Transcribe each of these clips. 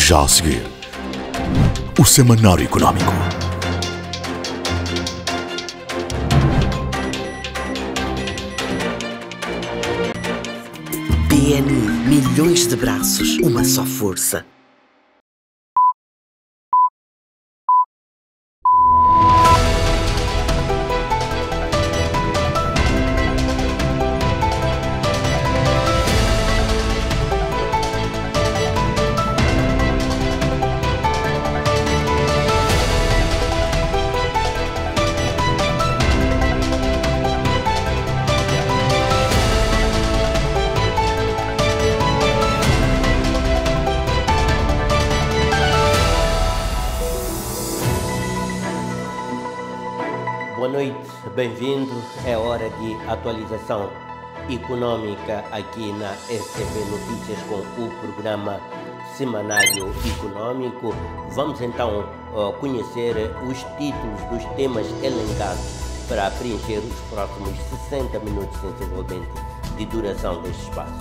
Já a seguir, o Semanário Económico. PNI, milhões de braços, uma só força. Boa noite, bem-vindo. É hora de atualização econômica aqui na STV Notícias com o programa Semanário Econômico. Vamos então conhecer os títulos dos temas elencados para preencher os próximos 60 minutos sensivelmente de duração deste espaço.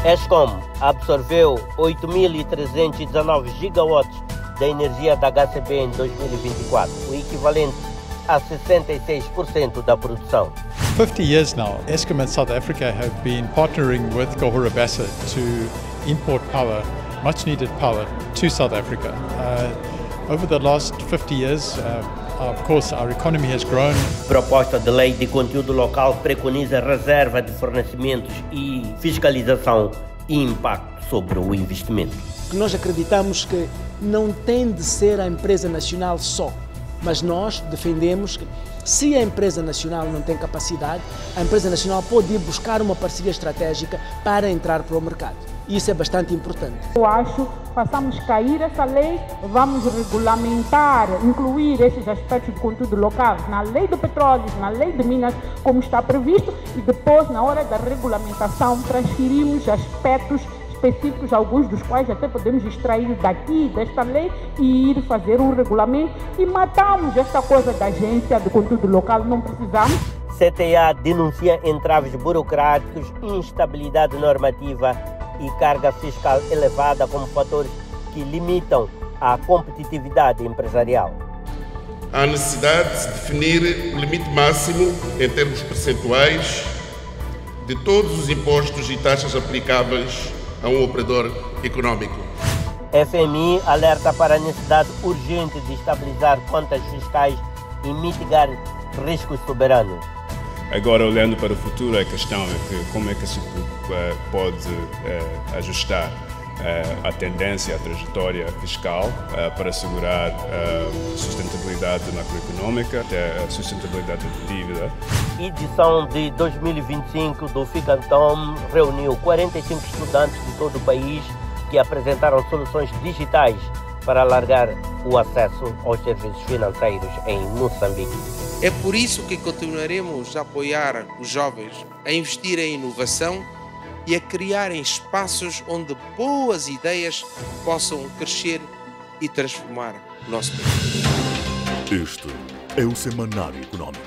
Eskom absorveu 8.319 gigawatts da energia da HCB em 2024, o equivalente a 66% da produção. 50 years now, Eskom and South Africa have been partnering with Cahora Bassa to import power, much needed power, to South Africa. Over the last 50 years, of course, our economy has grown. Proposta de lei de conteúdo local preconiza reserva de fornecimentos e fiscalização e impacto sobre o investimento. Nós acreditamos que não tem de ser a empresa nacional só, mas nós defendemos que se a empresa nacional não tem capacidade, a empresa nacional pode ir buscar uma parceria estratégica para entrar para o mercado. Isso é bastante importante. Eu acho que façamos cair essa lei, vamos regulamentar, incluir esses aspectos de conteúdo local na lei do petróleo, na lei de minas, como está previsto, e depois, na hora da regulamentação, transferimos aspectos específicos, alguns dos quais até podemos extrair daqui, desta lei, e ir fazer um regulamento e matamos esta coisa da agência de conteúdo local, não precisamos. CTA denuncia entraves burocráticos, instabilidade normativa e carga fiscal elevada como fatores que limitam a competitividade empresarial. Há necessidade de definir o limite máximo, em termos percentuais, de todos os impostos e taxas aplicáveis a um operador econômico. FMI alerta para a necessidade urgente de estabilizar contas fiscais e mitigar riscos soberanos. Agora, olhando para o futuro, a questão é que como é que se pode ajustar a tendência, a trajetória fiscal para assegurar a sustentabilidade macroeconômica, até a sustentabilidade da dívida. Edição de 2025 do Ficantom reuniu 45 estudantes de todo o país que apresentaram soluções digitais para alargar o acesso aos serviços financeiros em Moçambique. É por isso que continuaremos a apoiar os jovens a investir em inovação e a criarem espaços onde boas ideias possam crescer e transformar o nosso país. Este é o Semanário Económico.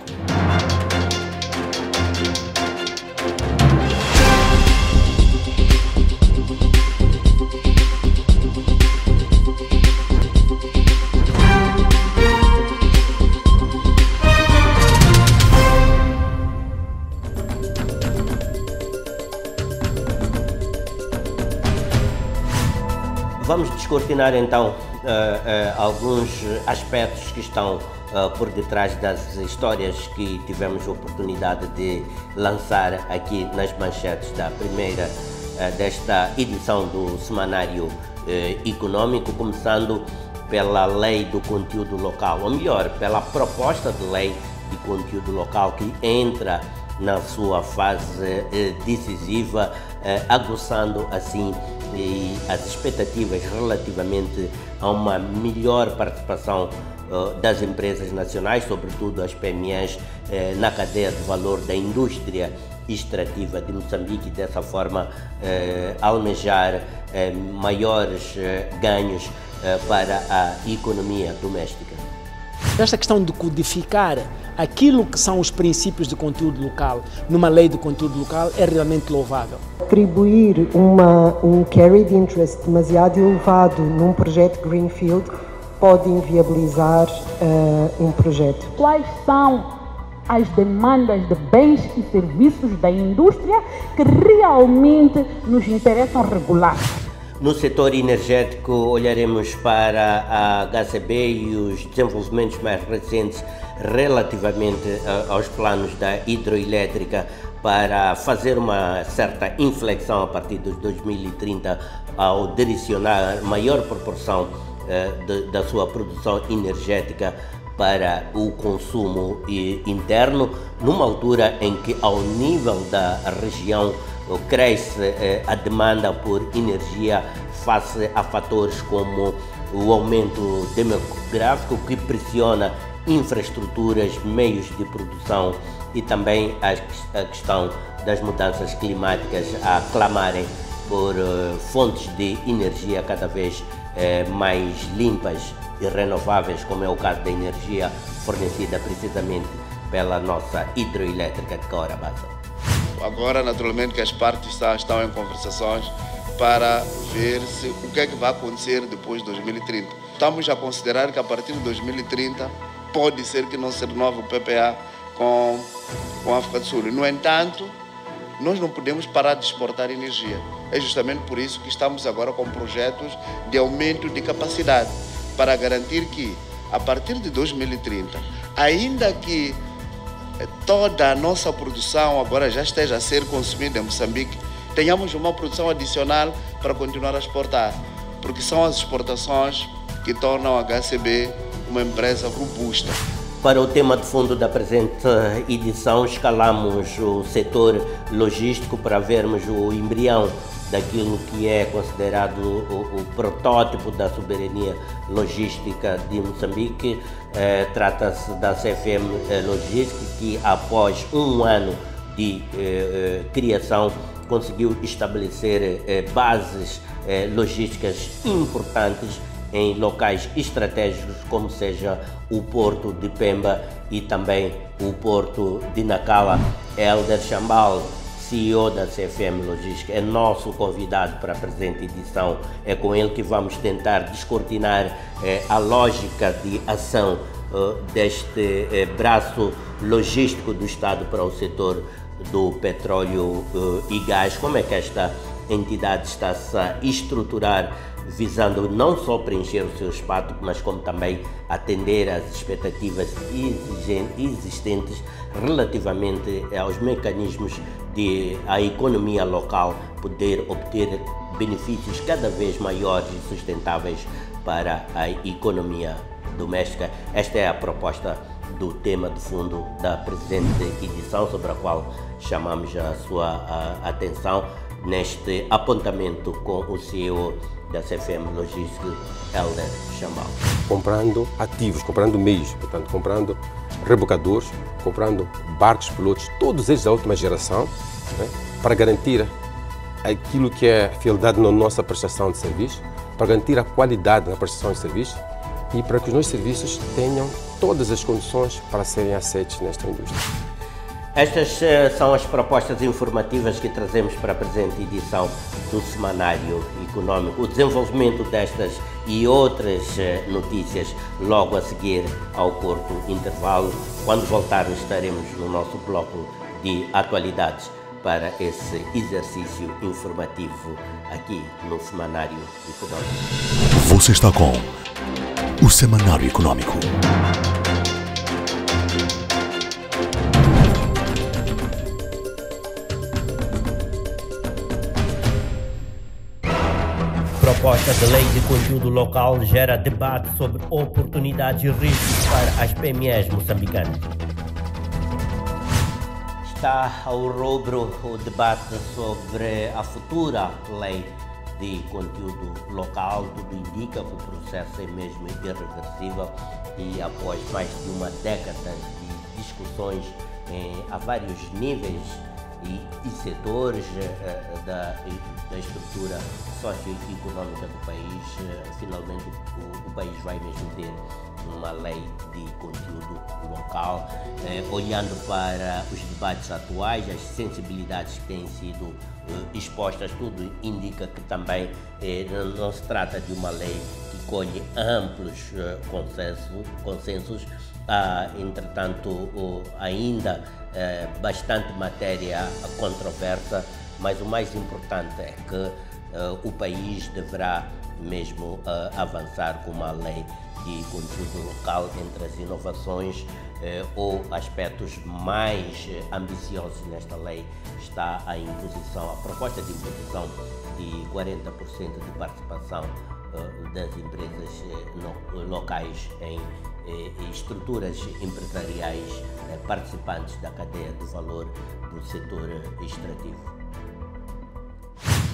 Vamos descortinar então alguns aspectos que estão por detrás das histórias que tivemos a oportunidade de lançar aqui nas manchetes da primeira desta edição do Semanário Econômico, começando pela lei do conteúdo local, ou melhor, pela proposta de lei de conteúdo local que entra na sua fase decisiva, aguçando assim as expectativas relativamente a uma melhor participação das empresas nacionais, sobretudo as PMEs, na cadeia de valor da indústria extrativa de Moçambique, e dessa forma almejar maiores ganhos para a economia doméstica. Esta questão de codificar aquilo que são os princípios de conteúdo local numa lei de conteúdo local é realmente louvável. Atribuir um carried interest demasiado elevado num projeto Greenfield pode inviabilizar um projeto. Quais são as demandas de bens e serviços da indústria que realmente nos interessam regular? No setor energético, olharemos para a HCB e os desenvolvimentos mais recentes relativamente aos planos da hidroelétrica para fazer uma certa inflexão a partir de 2030 ao direcionar maior proporção da sua produção energética para o consumo interno, numa altura em que ao nível da região cresce a demanda por energia face a fatores como o aumento demográfico que pressiona infraestruturas, meios de produção e também a questão das mudanças climáticas a clamarem por fontes de energia cada vez mais limpas e renováveis, como é o caso da energia fornecida precisamente pela nossa hidroelétrica de Cahora Bassa. Agora, naturalmente, que as partes estão em conversações para ver o que é que vai acontecer depois de 2030. Estamos a considerar que a partir de 2030 pode ser que não se renove o PPA com a África do Sul. No entanto, nós não podemos parar de exportar energia. É justamente por isso que estamos agora com projetos de aumento de capacidade, para garantir que, a partir de 2030, ainda que toda a nossa produção agora já esteja a ser consumida em Moçambique, tenhamos uma produção adicional para continuar a exportar, porque são as exportações que tornam a HCB uma empresa robusta. Para o tema de fundo da presente edição, escalamos o setor logístico para vermos o embrião daquilo que é considerado o protótipo da soberania logística de Moçambique. Trata-se da CFM Logística, que após um ano de criação conseguiu estabelecer bases logísticas importantes em locais estratégicos, como seja o Porto de Pemba e também o Porto de Nacala. Helder Chambal, CEO da CFM Logística, é nosso convidado para a presente edição. É com ele que vamos tentar descortinar a lógica de ação deste braço logístico do Estado para o setor do petróleo e gás. Como é que esta entidade está-se a estruturar, visando não só preencher o seu espaço, mas como também atender às expectativas existentes relativamente aos mecanismos de a economia local poder obter benefícios cada vez maiores e sustentáveis para a economia doméstica. Esta é a proposta do tema de fundo da presente edição, sobre a qual chamamos a sua atenção neste apontamento com o CEO da CFM Logística, Helder Chambal. Comprando ativos, comprando meios, portanto, comprando rebocadores, comprando barcos pilotos, todos eles da última geração, né, para garantir aquilo que é a fidelidade na nossa prestação de serviço, para garantir a qualidade na prestação de serviço e para que os nossos serviços tenham todas as condições para serem aceitos nesta indústria. Estas são as propostas informativas que trazemos para a presente edição do Semanário Econômico. O desenvolvimento destas e outras notícias logo a seguir ao curto intervalo. Quando voltarmos, estaremos no nosso bloco de atualidades para esse exercício informativo aqui no Semanário Econômico. Você está com o Semanário Econômico. Proposta de lei de conteúdo local gera debate sobre oportunidades e riscos para as PMEs moçambicanas. Está ao rubro o debate sobre a futura lei de conteúdo local. Tudo indica que o processo é mesmo irreversível e após mais de uma década de discussões a vários níveis e setores da estrutura socioeconômica do país, finalmente o país vai mesmo ter uma lei de conteúdo local, olhando para os debates atuais, as sensibilidades que têm sido expostas, tudo indica que também não se trata de uma lei que colhe amplos consensos. Entretanto, ainda bastante matéria controversa, mas o mais importante é que o país deverá mesmo avançar com uma lei de conteúdo local. Entre as inovações ou aspectos mais ambiciosos nesta lei está a proposta de imposição de 40% de participação das empresas locais em estruturas empresariais participantes da cadeia de valor do setor extrativo.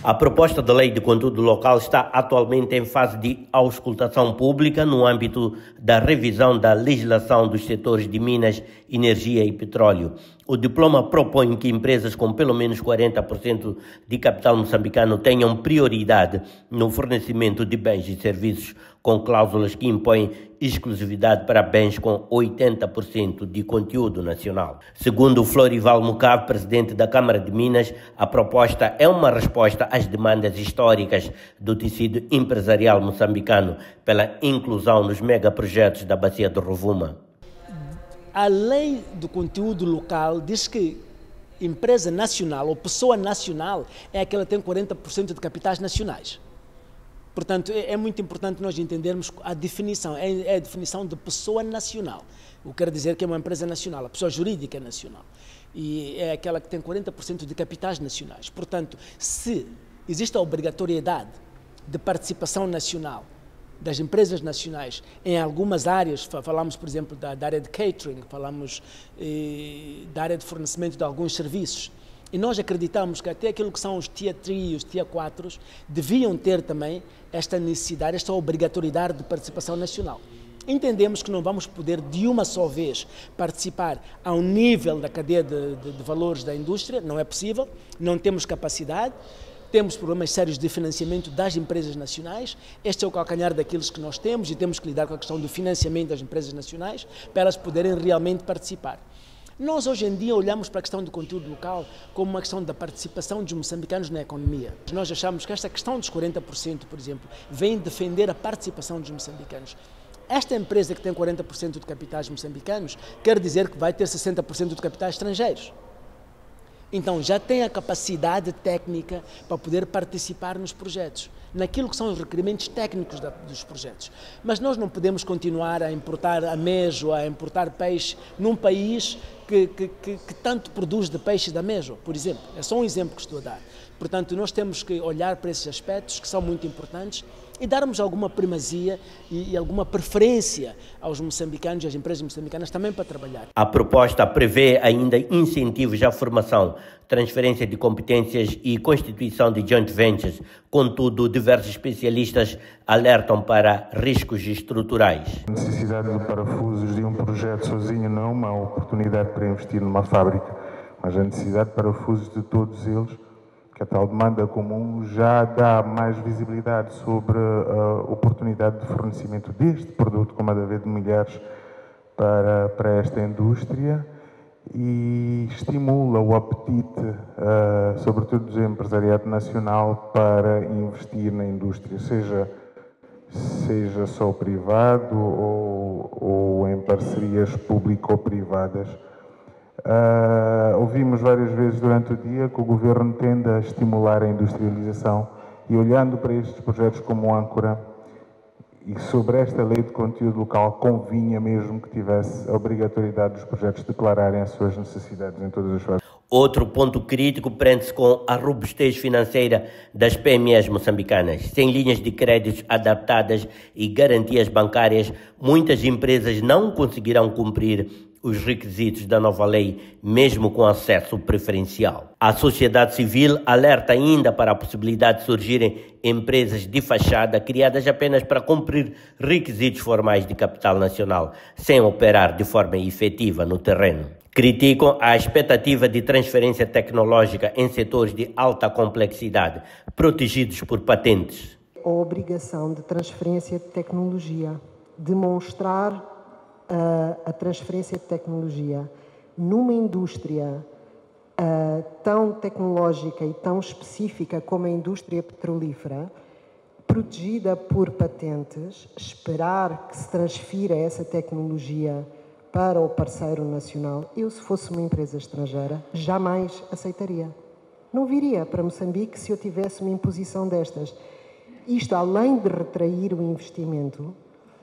A proposta de lei de conteúdo local está atualmente em fase de auscultação pública no âmbito da revisão da legislação dos setores de minas, energia e petróleo. O diploma propõe que empresas com pelo menos 40% de capital moçambicano tenham prioridade no fornecimento de bens e serviços, com cláusulas que impõem exclusividade para bens com 80% de conteúdo nacional. Segundo Florival Mucave, presidente da Câmara de Minas, a proposta é uma resposta às demandas históricas do tecido empresarial moçambicano pela inclusão nos megaprojetos da Bacia do Rovuma. A lei do conteúdo local diz que empresa nacional ou pessoa nacional é aquela que tem 40% de capitais nacionais. Portanto, é muito importante nós entendermos a definição, é a definição de pessoa nacional. O que quer dizer que é uma empresa nacional, a pessoa jurídica nacional. E é aquela que tem 40% de capitais nacionais. Portanto, se existe a obrigatoriedade de participação nacional das empresas nacionais em algumas áreas, falamos, por exemplo, da área de catering, falamos da área de fornecimento de alguns serviços, e nós acreditamos que até aquilo que são os Tier 3 e os Tier 4 deviam ter também esta necessidade, esta obrigatoriedade de participação nacional. Entendemos que não vamos poder de uma só vez participar ao nível da cadeia de valores da indústria, não é possível, não temos capacidade, temos problemas sérios de financiamento das empresas nacionais, este é o calcanhar daqueles que nós temos e temos que lidar com a questão do financiamento das empresas nacionais para elas poderem realmente participar. Nós, hoje em dia, olhamos para a questão do conteúdo local como uma questão da participação dos moçambicanos na economia. Nós achamos que esta questão dos 40%, por exemplo, vem defender a participação dos moçambicanos. Esta empresa que tem 40% de capitais moçambicanos quer dizer que vai ter 60% de capitais estrangeiros. Então, já tem a capacidade técnica para poder participar nos projetos, naquilo que são os requerimentos técnicos dos projetos. Mas nós não podemos continuar a importar amejo, a importar peixe num país que tanto produz de peixe da amejo, por exemplo. É só um exemplo que estou a dar. Portanto, nós temos que olhar para esses aspectos que são muito importantes e darmos alguma primazia e alguma preferência aos moçambicanos e às empresas moçambicanas também para trabalhar. A proposta prevê ainda incentivos à formação, transferência de competências e constituição de joint ventures. Contudo, diversos especialistas alertam para riscos estruturais. A necessidade de parafusos de um projeto sozinho não é uma oportunidade para investir numa fábrica, mas a necessidade de parafusos de todos eles, que a tal demanda comum já dá mais visibilidade sobre a oportunidade de fornecimento deste produto, como a de haver de milhares para esta indústria, e estimula o apetite, sobretudo do empresariado nacional, para investir na indústria, seja só privado ou em parcerias público-privadas. Ouvimos várias vezes durante o dia que o Governo tende a estimular a industrialização e, olhando para estes projetos como âncora e sobre esta lei de conteúdo local, convinha mesmo que tivesse a obrigatoriedade dos projetos declararem as suas necessidades em todas as fases. Outro ponto crítico prende-se com a robustez financeira das PMEs moçambicanas. Sem linhas de créditos adaptadas e garantias bancárias, muitas empresas não conseguirão cumprir os requisitos da nova lei, mesmo com acesso preferencial. A sociedade civil alerta ainda para a possibilidade de surgirem empresas de fachada criadas apenas para cumprir requisitos formais de capital nacional, sem operar de forma efetiva no terreno. Criticam a expectativa de transferência tecnológica em setores de alta complexidade, protegidos por patentes. A obrigação de transferência de tecnologia demonstrar a transferência de tecnologia numa indústria tão tecnológica e tão específica como a indústria petrolífera, protegida por patentes, esperar que se transfira essa tecnologia para o parceiro nacional, eu, se fosse uma empresa estrangeira, jamais aceitaria. Não viria para Moçambique se eu tivesse uma imposição destas. Isto, além de retrair o investimento,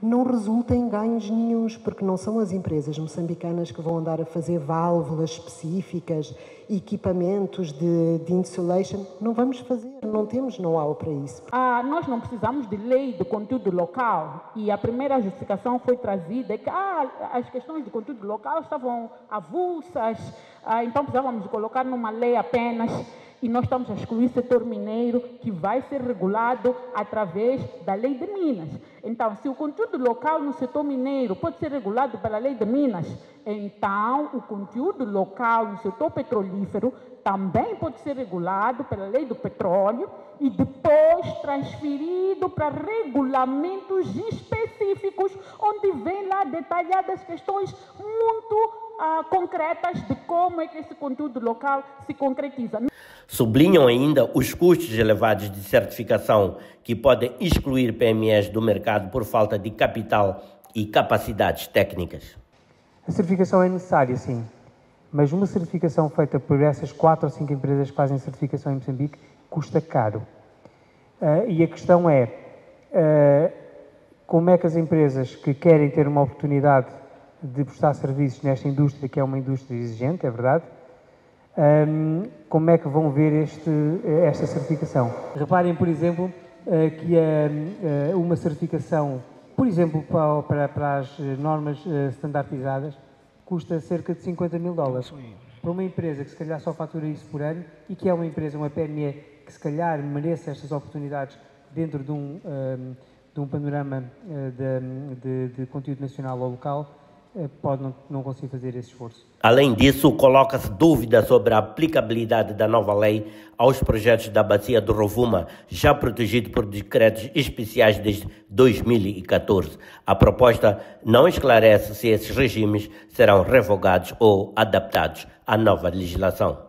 não resulta em ganhos nenhuns, porque não são as empresas moçambicanas que vão andar a fazer válvulas específicas, equipamentos de insulation. Não vamos fazer, não temos know-how para isso. Nós não precisamos de lei de conteúdo local, e a primeira justificação foi trazida que as questões de conteúdo local estavam avulsas, então precisávamos de colocar numa lei apenas. E nós estamos a excluir o setor mineiro, que vai ser regulado através da lei de Minas. Então, se o conteúdo local no setor mineiro pode ser regulado pela lei de Minas, então o conteúdo local no setor petrolífero também pode ser regulado pela lei do petróleo e depois transferido para regulamentos específicos, onde vem lá detalhadas questões muito concretas de como é que esse conteúdo local se concretiza. Sublinham ainda os custos elevados de certificação que podem excluir PMEs do mercado por falta de capital e capacidades técnicas. A certificação é necessária, sim, mas uma certificação feita por essas 4 ou 5 empresas que fazem certificação em Moçambique custa caro. E a questão é, como é que as empresas que querem ter uma oportunidade de prestar serviços nesta indústria, que é uma indústria exigente, é verdade, como é que vão ver esta certificação? Reparem, por exemplo, que uma certificação, por exemplo, para as normas standardizadas, custa cerca de $50.000. Para uma empresa que se calhar só fatura isso por ano e que é uma empresa, uma PME, que se calhar merece estas oportunidades dentro de um panorama de conteúdo nacional ou local, pode não conseguir fazer esse esforço. Além disso, coloca-se dúvida sobre a aplicabilidade da nova lei aos projetos da Bacia do Rovuma, já protegido por decretos especiais desde 2014. A proposta não esclarece se esses regimes serão revogados ou adaptados à nova legislação.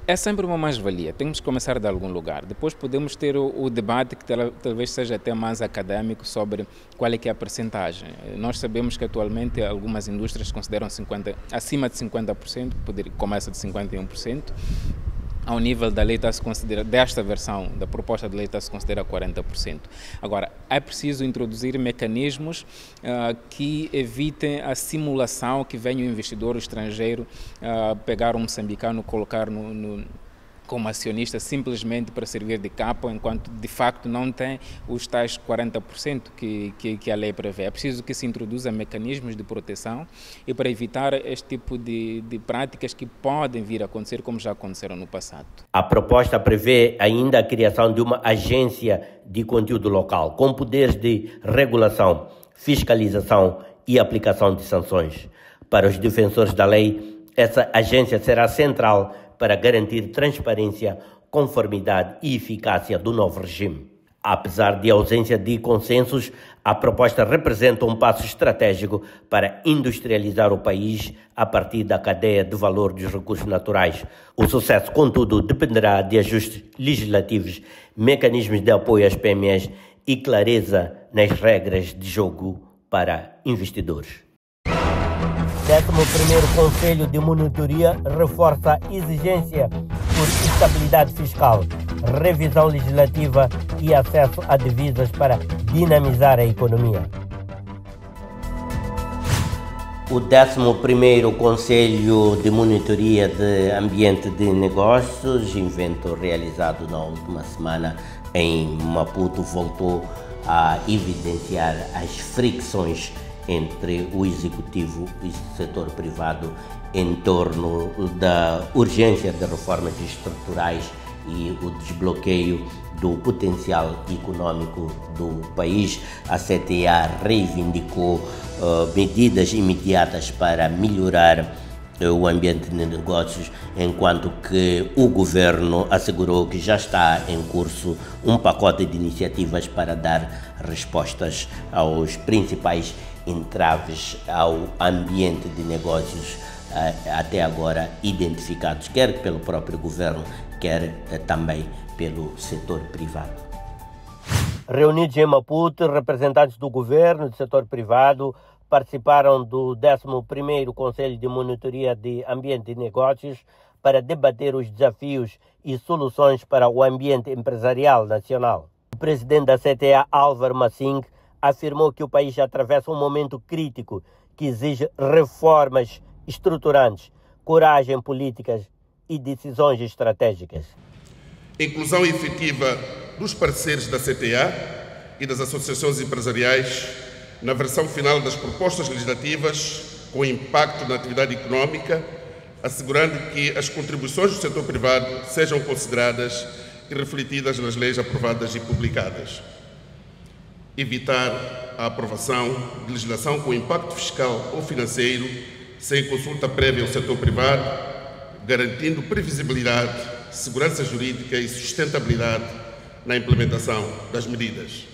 É sempre uma mais-valia, temos que começar de algum lugar. Depois podemos ter o debate que talvez seja até mais acadêmico sobre qual é que é a percentagem. Nós sabemos que atualmente algumas indústrias consideram acima de 50%, começa de 51%. Ao nível da lei está-se considera, desta versão da proposta de lei está-se considera 40%. Agora, é preciso introduzir mecanismos que evitem a simulação, que venha o investidor estrangeiro pegar um moçambicano, colocar como acionista simplesmente para servir de capa, enquanto de facto não tem os tais 40% que a lei prevê. É preciso que se introduza mecanismos de proteção e para evitar este tipo de práticas que podem vir a acontecer, como já aconteceram no passado. A proposta prevê ainda a criação de uma agência de conteúdo local, com poderes de regulação, fiscalização e aplicação de sanções. Para os defensores da lei, essa agência será central para garantir transparência, conformidade e eficácia do novo regime. Apesar de ausência de consensos, a proposta representa um passo estratégico para industrializar o país a partir da cadeia de valor dos recursos naturais. O sucesso, contudo, dependerá de ajustes legislativos, mecanismos de apoio às PMEs e clareza nas regras de jogo para investidores. 11º Conselho de Monitoria reforça a exigência por estabilidade fiscal, revisão legislativa e acesso a divisas para dinamizar a economia. O 11º Conselho de Monitoria de Ambiente de Negócios, evento realizado na última semana em Maputo, voltou a evidenciar as fricções entre o executivo e o setor privado em torno da urgência de reformas estruturais e o desbloqueio do potencial econômico do país. A CTA reivindicou medidas imediatas para melhorar o ambiente de negócios, enquanto que o governo assegurou que já está em curso um pacote de iniciativas para dar respostas aos principais entraves ao ambiente de negócios até agora identificados, quer pelo próprio governo, quer também pelo setor privado. Reunidos em Maputo, representantes do governo e do setor privado participaram do 11º Conselho de Monitoria de Ambiente e Negócios para debater os desafios e soluções para o ambiente empresarial nacional. O presidente da CTA, Álvaro Massing, afirmou que o país atravessa um momento crítico que exige reformas estruturantes, coragem políticas e decisões estratégicas. Inclusão efetiva dos parceiros da CTA e das associações empresariais na versão final das propostas legislativas com impacto na atividade econômica, assegurando que as contribuições do setor privado sejam consideradas e refletidas nas leis aprovadas e publicadas. Evitar a aprovação de legislação com impacto fiscal ou financeiro sem consulta prévia ao setor privado, garantindo previsibilidade, segurança jurídica e sustentabilidade na implementação das medidas.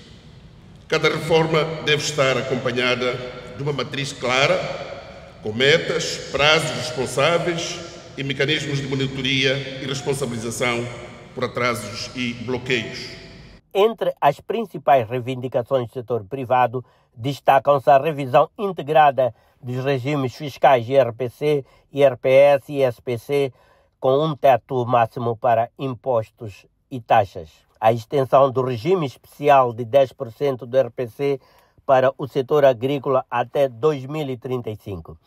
Cada reforma deve estar acompanhada de uma matriz clara, com metas, prazos responsáveis e mecanismos de monitoria e responsabilização por atrasos e bloqueios. Entre as principais reivindicações do setor privado, destacam-se a revisão integrada dos regimes fiscais IRPC, IRPS e SPC, com um teto máximo para impostos e taxas. A extensão do regime especial de 10% do RPC para o setor agrícola até 2035.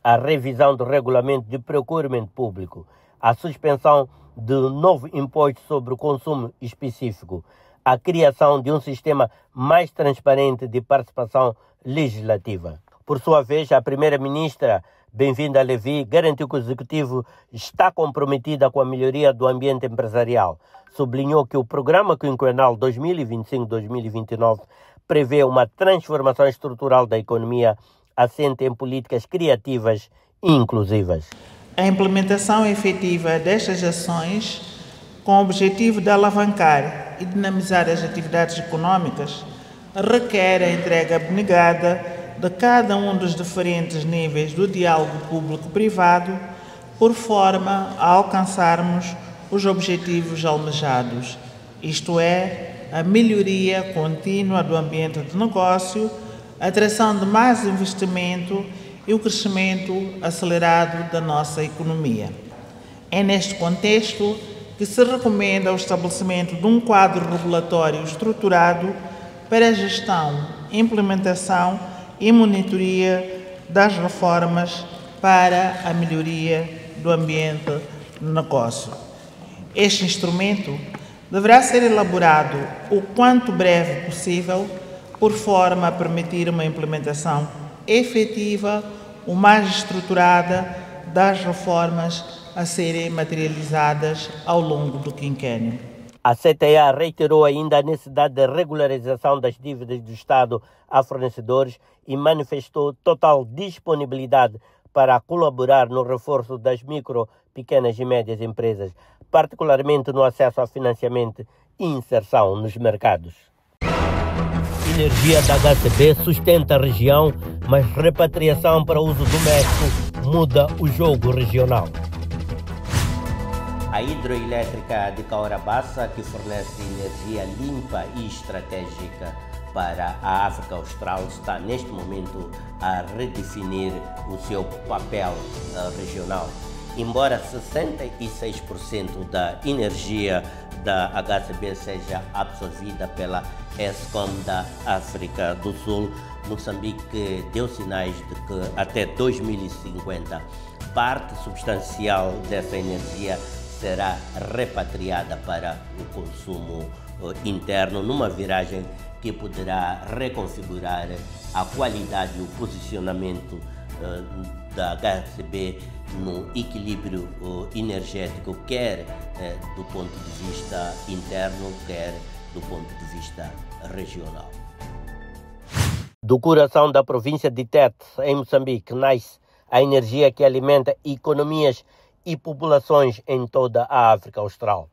A revisão do regulamento de procurement público. A suspensão do novo imposto sobre o consumo específico. A criação de um sistema mais transparente de participação legislativa. Por sua vez, a primeira-ministra, Bem-vinda Levi, garantiu que o Executivo está comprometido com a melhoria do ambiente empresarial. Sublinhou que o Programa Quinquenal 2025-2029 prevê uma transformação estrutural da economia assente em políticas criativas e inclusivas. A implementação efetiva destas ações, com o objetivo de alavancar e dinamizar as atividades econômicas, requer a entrega abnegada de cada um dos diferentes níveis do diálogo público-privado, por forma a alcançarmos os objetivos almejados, isto é, a melhoria contínua do ambiente de negócio, a atração de mais investimento e o crescimento acelerado da nossa economia. É neste contexto que se recomenda o estabelecimento de um quadro regulatório estruturado para a gestão, implementação e monitoria das reformas para a melhoria do ambiente de negócio. Este instrumento deverá ser elaborado o quanto breve possível, por forma a permitir uma implementação efetiva, o mais estruturada das reformas a serem materializadas ao longo do quinquênio. A CTA reiterou ainda a necessidade de regularização das dívidas do Estado a fornecedores e manifestou total disponibilidade para colaborar no reforço das micro, pequenas e médias empresas, particularmente no acesso a financiamento e inserção nos mercados. Energia da HCB sustenta a região, mas repatriação para uso doméstico muda o jogo regional. A hidroelétrica de Caorabassa, que fornece energia limpa e estratégica para a África Austral, está neste momento a redefinir o seu papel regional. Embora 66% da energia da HCB seja absorvida pela Eskom da África do Sul, Moçambique deu sinais de que até 2050 parte substancial dessa energia será repatriada para o consumo interno, numa viragem que poderá reconfigurar a qualidade e o posicionamento da HCB no equilíbrio energético, quer do ponto de vista interno, quer do ponto de vista regional. Do coração da província de Tete, em Moçambique, nasce a energia que alimenta economias e populações em toda a África Austral.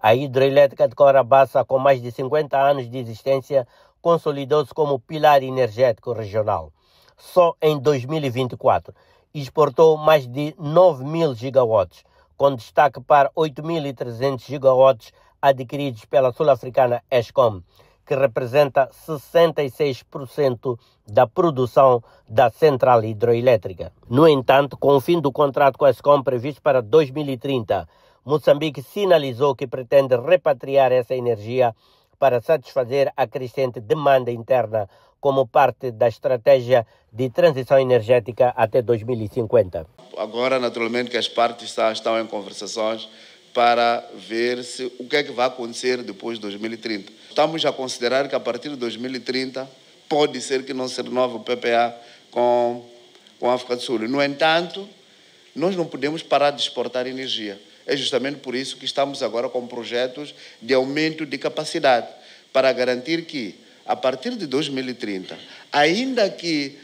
A hidroelétrica de Cahora Bassa, com mais de 50 anos de existência, consolidou-se como pilar energético regional. Só em 2024 exportou mais de 9.000 gigawatts, com destaque para 8.300 gigawatts adquiridos pela sul-africana Eskom, que representa 66% da produção da central hidroelétrica. No entanto, com o fim do contrato com a Eskom previsto para 2030, Moçambique sinalizou que pretende repatriar essa energia para satisfazer a crescente demanda interna como parte da estratégia de transição energética até 2050. Agora, naturalmente, que as partes estão em conversações para ver o que é que vai acontecer depois de 2030. Estamos a considerar que a partir de 2030 pode ser que não se renove o PPA com a África do Sul. No entanto, nós não podemos parar de exportar energia. É justamente por isso que estamos agora com projetos de aumento de capacidade, para garantir que, a partir de 2030, ainda que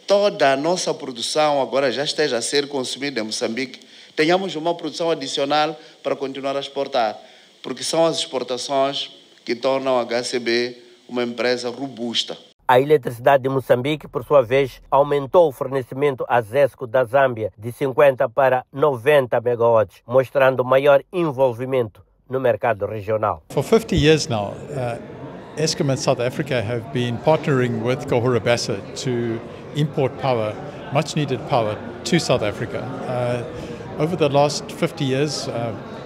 toda a nossa produção agora já esteja a ser consumida em Moçambique, tenhamos uma produção adicional para continuar a exportar, porque são as exportações que tornam a HCB uma empresa robusta. A eletricidade de Moçambique, por sua vez, aumentou o fornecimento a ZESCO da Zâmbia de 50 para 90 megawatts, mostrando maior envolvimento no mercado regional. For 50 years now, Eskom and South Africa have been partnering with Cahora Bassa to import power, much needed power, to South Africa. Over the last 50 years,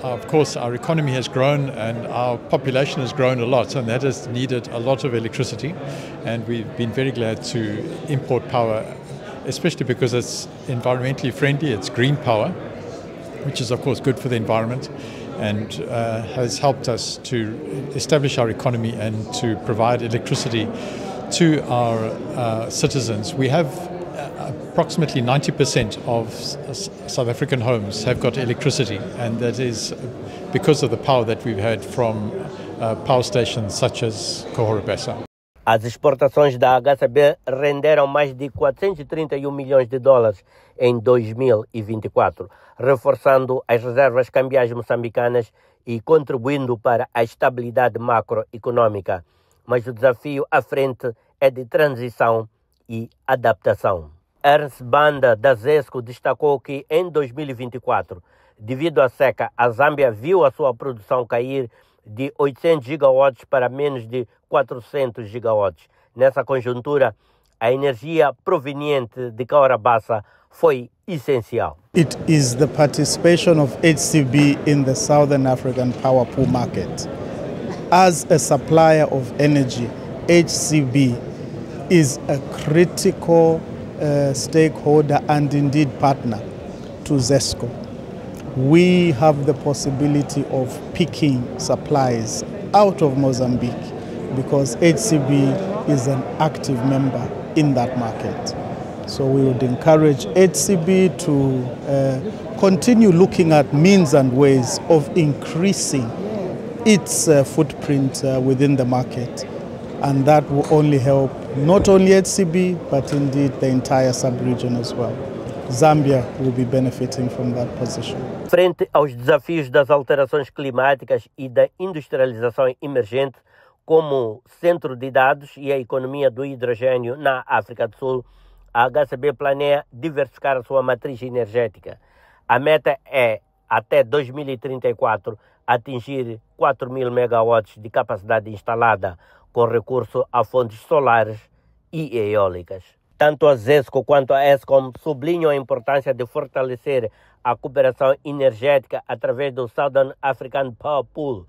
of course, our economy has grown and our population has grown a lot, and that has needed a lot of electricity. And we've been very glad to import power, especially because it's environmentally friendly, it's green power, which is, of course, good for the environment, and has helped us to establish our economy and to provide electricity to our citizens. We have approximately 90% of South African homes have got electricity, and that is because of the power that we've had from power stations such as Cahora Bassa. As exportações da HCB renderam mais de 431 milhões de dólares em 2024, reforçando as reservas cambiais moçambicanas e contribuindo para a estabilidade macroeconômica. Mas o desafio à frente é de transição e adaptação. Ernst Banda, da ZESCO, destacou que em 2024, devido à seca, a Zâmbia viu a sua produção cair de 800 gigawatts para menos de 400 gigawatts. Nessa conjuntura, a energia proveniente de Cahora Bassa foi essencial. It is the participation of HCB in the Southern African power pool market. As a supplier of energy, HCB is a critical stakeholder and indeed partner to ZESCO. We have the possibility of picking supplies out of Mozambique because HCB is an active member in that market. So we would encourage HCB to continue looking at means and ways of increasing its footprint within the market, and that will only help not only HCB but indeed the entire sub-region as well. Zambia will be benefiting from that position. Frente aos desafios das alterações climáticas e da industrialização emergente, como centro de dados e a economia do hidrogênio na África do Sul, a HCB planeia diversificar a sua matriz energética. A meta é, até 2034, atingir 4.000 megawatts de capacidade instalada, com recurso a fontes solares e eólicas. Tanto a ZESCO quanto a Eskom sublinham a importância de fortalecer a cooperação energética através do Southern African Power Pool.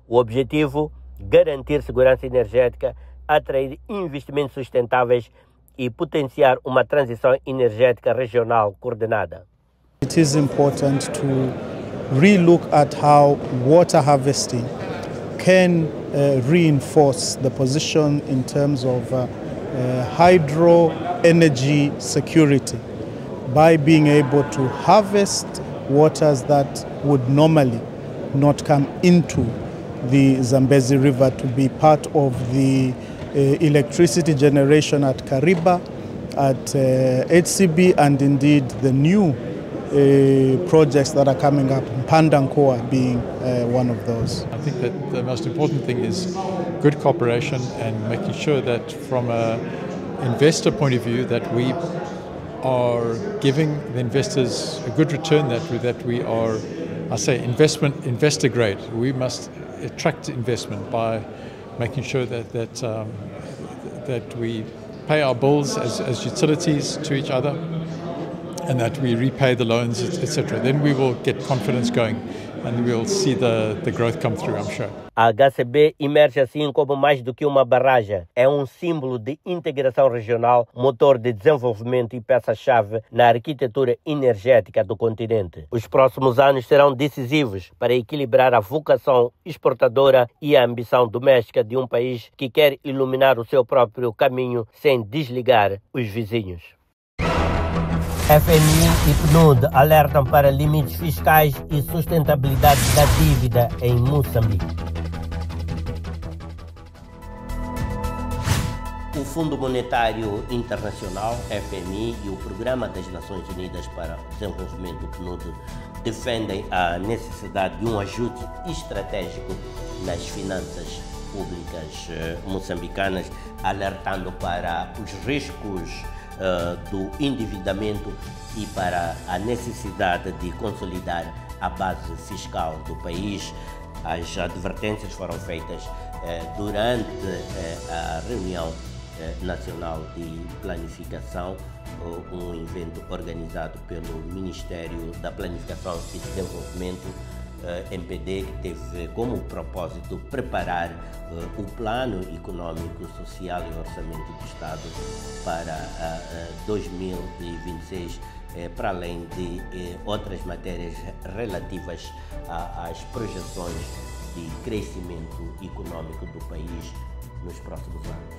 O objetivo, garantir segurança energética, atrair investimentos sustentáveis e potenciar uma transição energética regional coordenada. It is important to relook at how water harvesting can reinforce the position in terms of hydro energy security by being able to harvest waters that would normally not come into the Zambezi River to be part of the electricity generation at Kariba at HCB and indeed the new projects that are coming up, Pandankoa being one of those. I think that the most important thing is good cooperation and making sure that from an investor point of view that we are giving the investors a good return, that we are, I say, investor grade. We must attract investment by making sure that we pay our bills as utilities to each other and that we repay the loans, etc. Then we will get confidence going and we'll see the growth come through, I'm sure. A HCB emerge assim como mais do que uma barragem. É um símbolo de integração regional, motor de desenvolvimento e peça-chave na arquitetura energética do continente. Os próximos anos serão decisivos para equilibrar a vocação exportadora e a ambição doméstica de um país que quer iluminar o seu próprio caminho sem desligar os vizinhos. FMI e PNUD alertam para limites fiscais e sustentabilidade da dívida em Moçambique. O Fundo Monetário Internacional, FMI, e o Programa das Nações Unidas para o Desenvolvimento, PNUD, defendem a necessidade de um ajuste estratégico nas finanças públicas moçambicanas, alertando para os riscos do endividamento e para a necessidade de consolidar a base fiscal do país. As advertências foram feitas durante a reunião nacional de planificação, um evento organizado pelo Ministério da Planificação e Desenvolvimento, MPD, que teve como propósito preparar o plano econômico, social e orçamento do Estado para 2026, para além de outras matérias relativas às projeções de crescimento econômico do país nos próximos anos.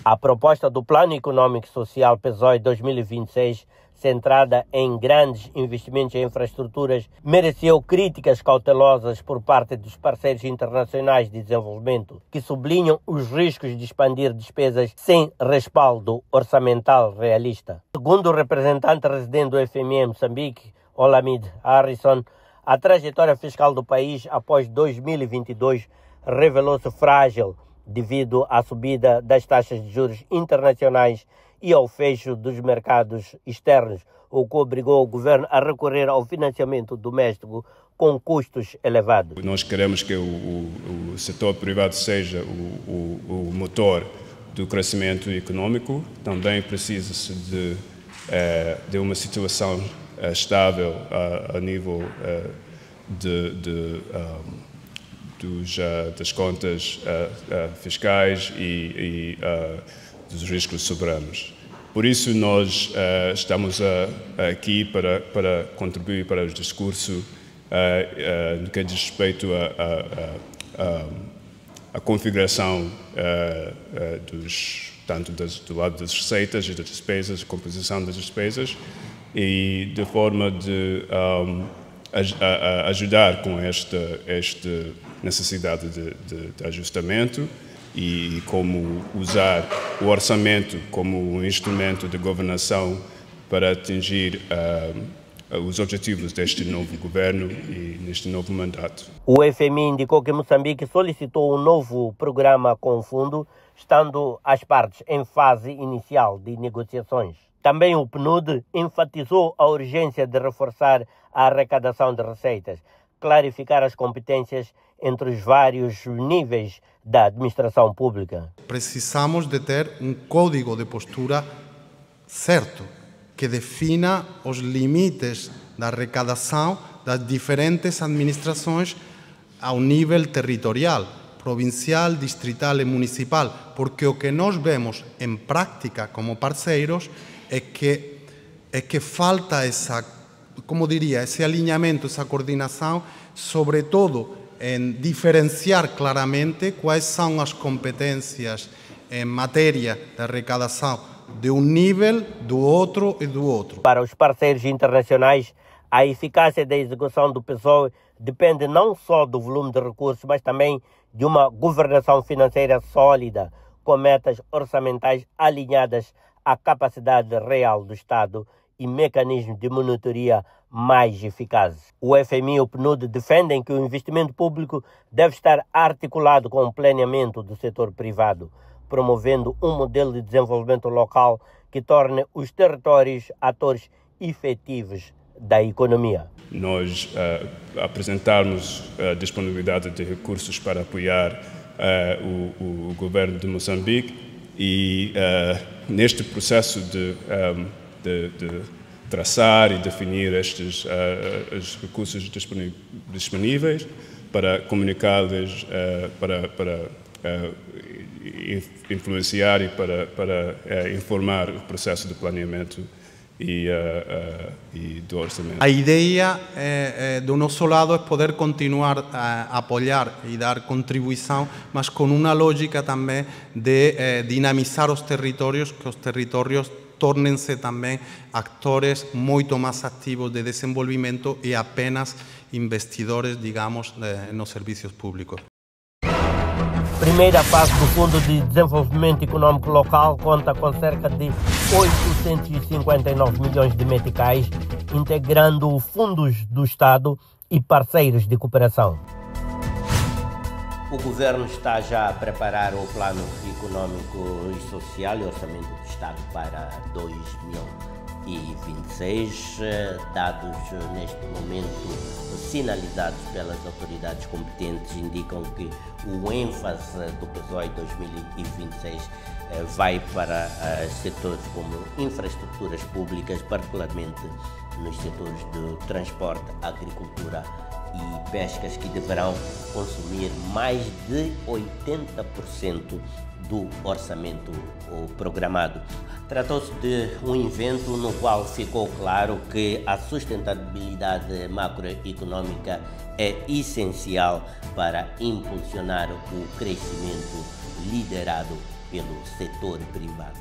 A proposta do Plano Econômico e Social PESOE 2026, centrada em grandes investimentos em infraestruturas, mereceu críticas cautelosas por parte dos parceiros internacionais de desenvolvimento, que sublinham os riscos de expandir despesas sem respaldo orçamental realista. Segundo o representante residente do FMI em Moçambique, Olamide Harrison, a trajetória fiscal do país após 2022 revelou-se frágil devido à subida das taxas de juros internacionais e ao fecho dos mercados externos, o que obrigou o governo a recorrer ao financiamento doméstico com custos elevados. Nós queremos que o setor privado seja o motor do crescimento econômico. Também precisa-se de uma situação estável a nível das contas fiscais e dos riscos soberanos. Por isso nós estamos aqui para contribuir para o discurso no que diz respeito à configuração tanto do lado das receitas e das despesas, composição das despesas, e de forma de ajudar com esta necessidade de ajustamento e como usar o orçamento como um instrumento de governação para atingir os objetivos deste novo governo e neste novo mandato. O FMI indicou que Moçambique solicitou um novo programa com o fundo, estando as partes em fase inicial de negociações. Também o PNUD enfatizou a urgência de reforçar a arrecadação de receitas, clarificar as competências entre os vários níveis da administração pública. Precisamos de ter um código de postura certo, que defina os limites da arrecadação das diferentes administrações ao nível territorial, provincial, distrital e municipal, porque o que nós vemos em prática como parceiros é que falta esse alinhamento, essa coordenação, sobretudo em diferenciar claramente quais são as competências em matéria de arrecadação de um nível, do outro e do outro. Para os parceiros internacionais, a eficácia da execução do PESOE depende não só do volume de recursos, mas também de uma governação financeira sólida, com metas orçamentais alinhadas a capacidade real do Estado e mecanismos de monitoria mais eficazes. O FMI e o PNUD defendem que o investimento público deve estar articulado com o planeamento do setor privado, promovendo um modelo de desenvolvimento local que torne os territórios atores efetivos da economia. Nós apresentarmos a disponibilidade de recursos para apoiar o governo de Moçambique e neste processo de traçar e definir estes os recursos disponíveis para comunicá-los, para influenciar e para informar o processo de planeamento e do orçamento. A ideia, do nosso lado, é poder continuar a apoiar e dar contribuição, mas com uma lógica também de dinamizar os territórios, que os territórios tornem-se também atores muito mais ativos de desenvolvimento e apenas investidores, digamos, nos serviços públicos. Primeira fase do Fundo de Desenvolvimento Econômico Local conta com cerca de 859 milhões de meticais, integrando fundos do Estado e parceiros de cooperação. O governo está já a preparar o plano econômico e social e orçamento do Estado para 2026, dados neste momento sinalizados pelas autoridades competentes indicam que o ênfase do PSOE 2026 vai para setores como infraestruturas públicas, particularmente nos setores do transporte, agricultura e pescas, que deverão consumir mais de 80% do orçamento programado. Tratou-se de um evento no qual ficou claro que a sustentabilidade macroeconômica é essencial para impulsionar o crescimento liderado pelo setor privado.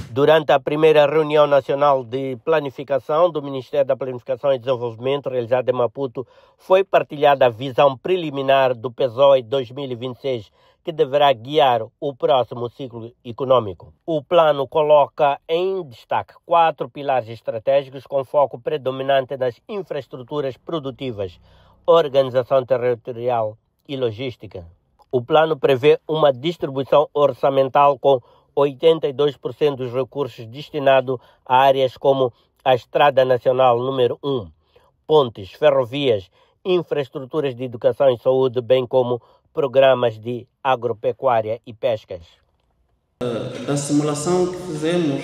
Durante a primeira reunião nacional de planificação do Ministério da Planificação e Desenvolvimento, realizada em Maputo, foi partilhada a visão preliminar do PSOE 2026, que deverá guiar o próximo ciclo econômico. O plano coloca em destaque 4 pilares estratégicos com foco predominante nas infraestruturas produtivas, organização territorial e logística. O plano prevê uma distribuição orçamental com 82% dos recursos destinados a áreas como a Estrada Nacional número 1, pontes, ferrovias, infraestruturas de educação e saúde, bem como programas de agropecuária e pescas. Da simulação que fizemos,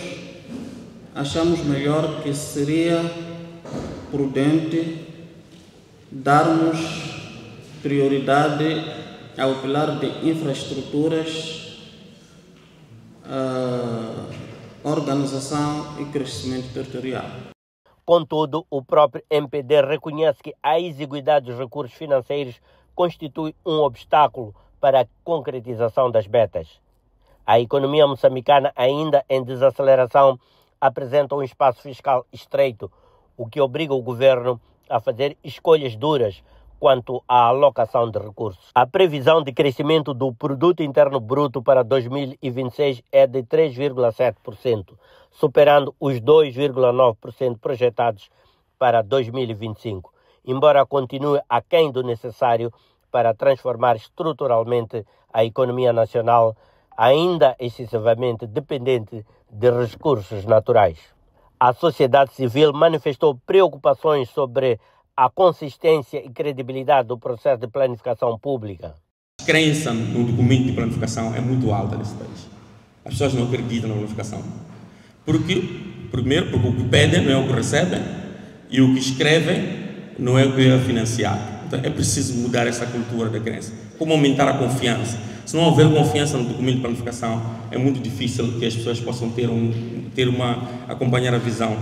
achamos melhor que seria prudente darmos prioridade ao pilar de infraestruturas, organização e crescimento territorial. Contudo, o próprio MPD reconhece que a exiguidade dos recursos financeiros constitui um obstáculo para a concretização das metas. A economia moçambicana, ainda em desaceleração, apresenta um espaço fiscal estreito, o que obriga o governo a fazer escolhas duras quanto à alocação de recursos. A previsão de crescimento do Produto Interno Bruto para 2026 é de 3,7%, superando os 2,9% projetados para 2025, embora continue aquém do necessário para transformar estruturalmente a economia nacional, ainda excessivamente dependente de recursos naturais. A sociedade civil manifestou preocupações sobre a consistência e credibilidade do processo de planificação pública. A crença no documento de planificação é muito alta nesse país. As pessoas não acreditam na planificação. Primeiro, porque o que pedem não é o que recebem e o que escrevem não é o que é financiado. Então é preciso mudar essa cultura da crença. Como aumentar a confiança? Se não houver confiança no documento de planificação, é muito difícil que as pessoas possam acompanhar a visão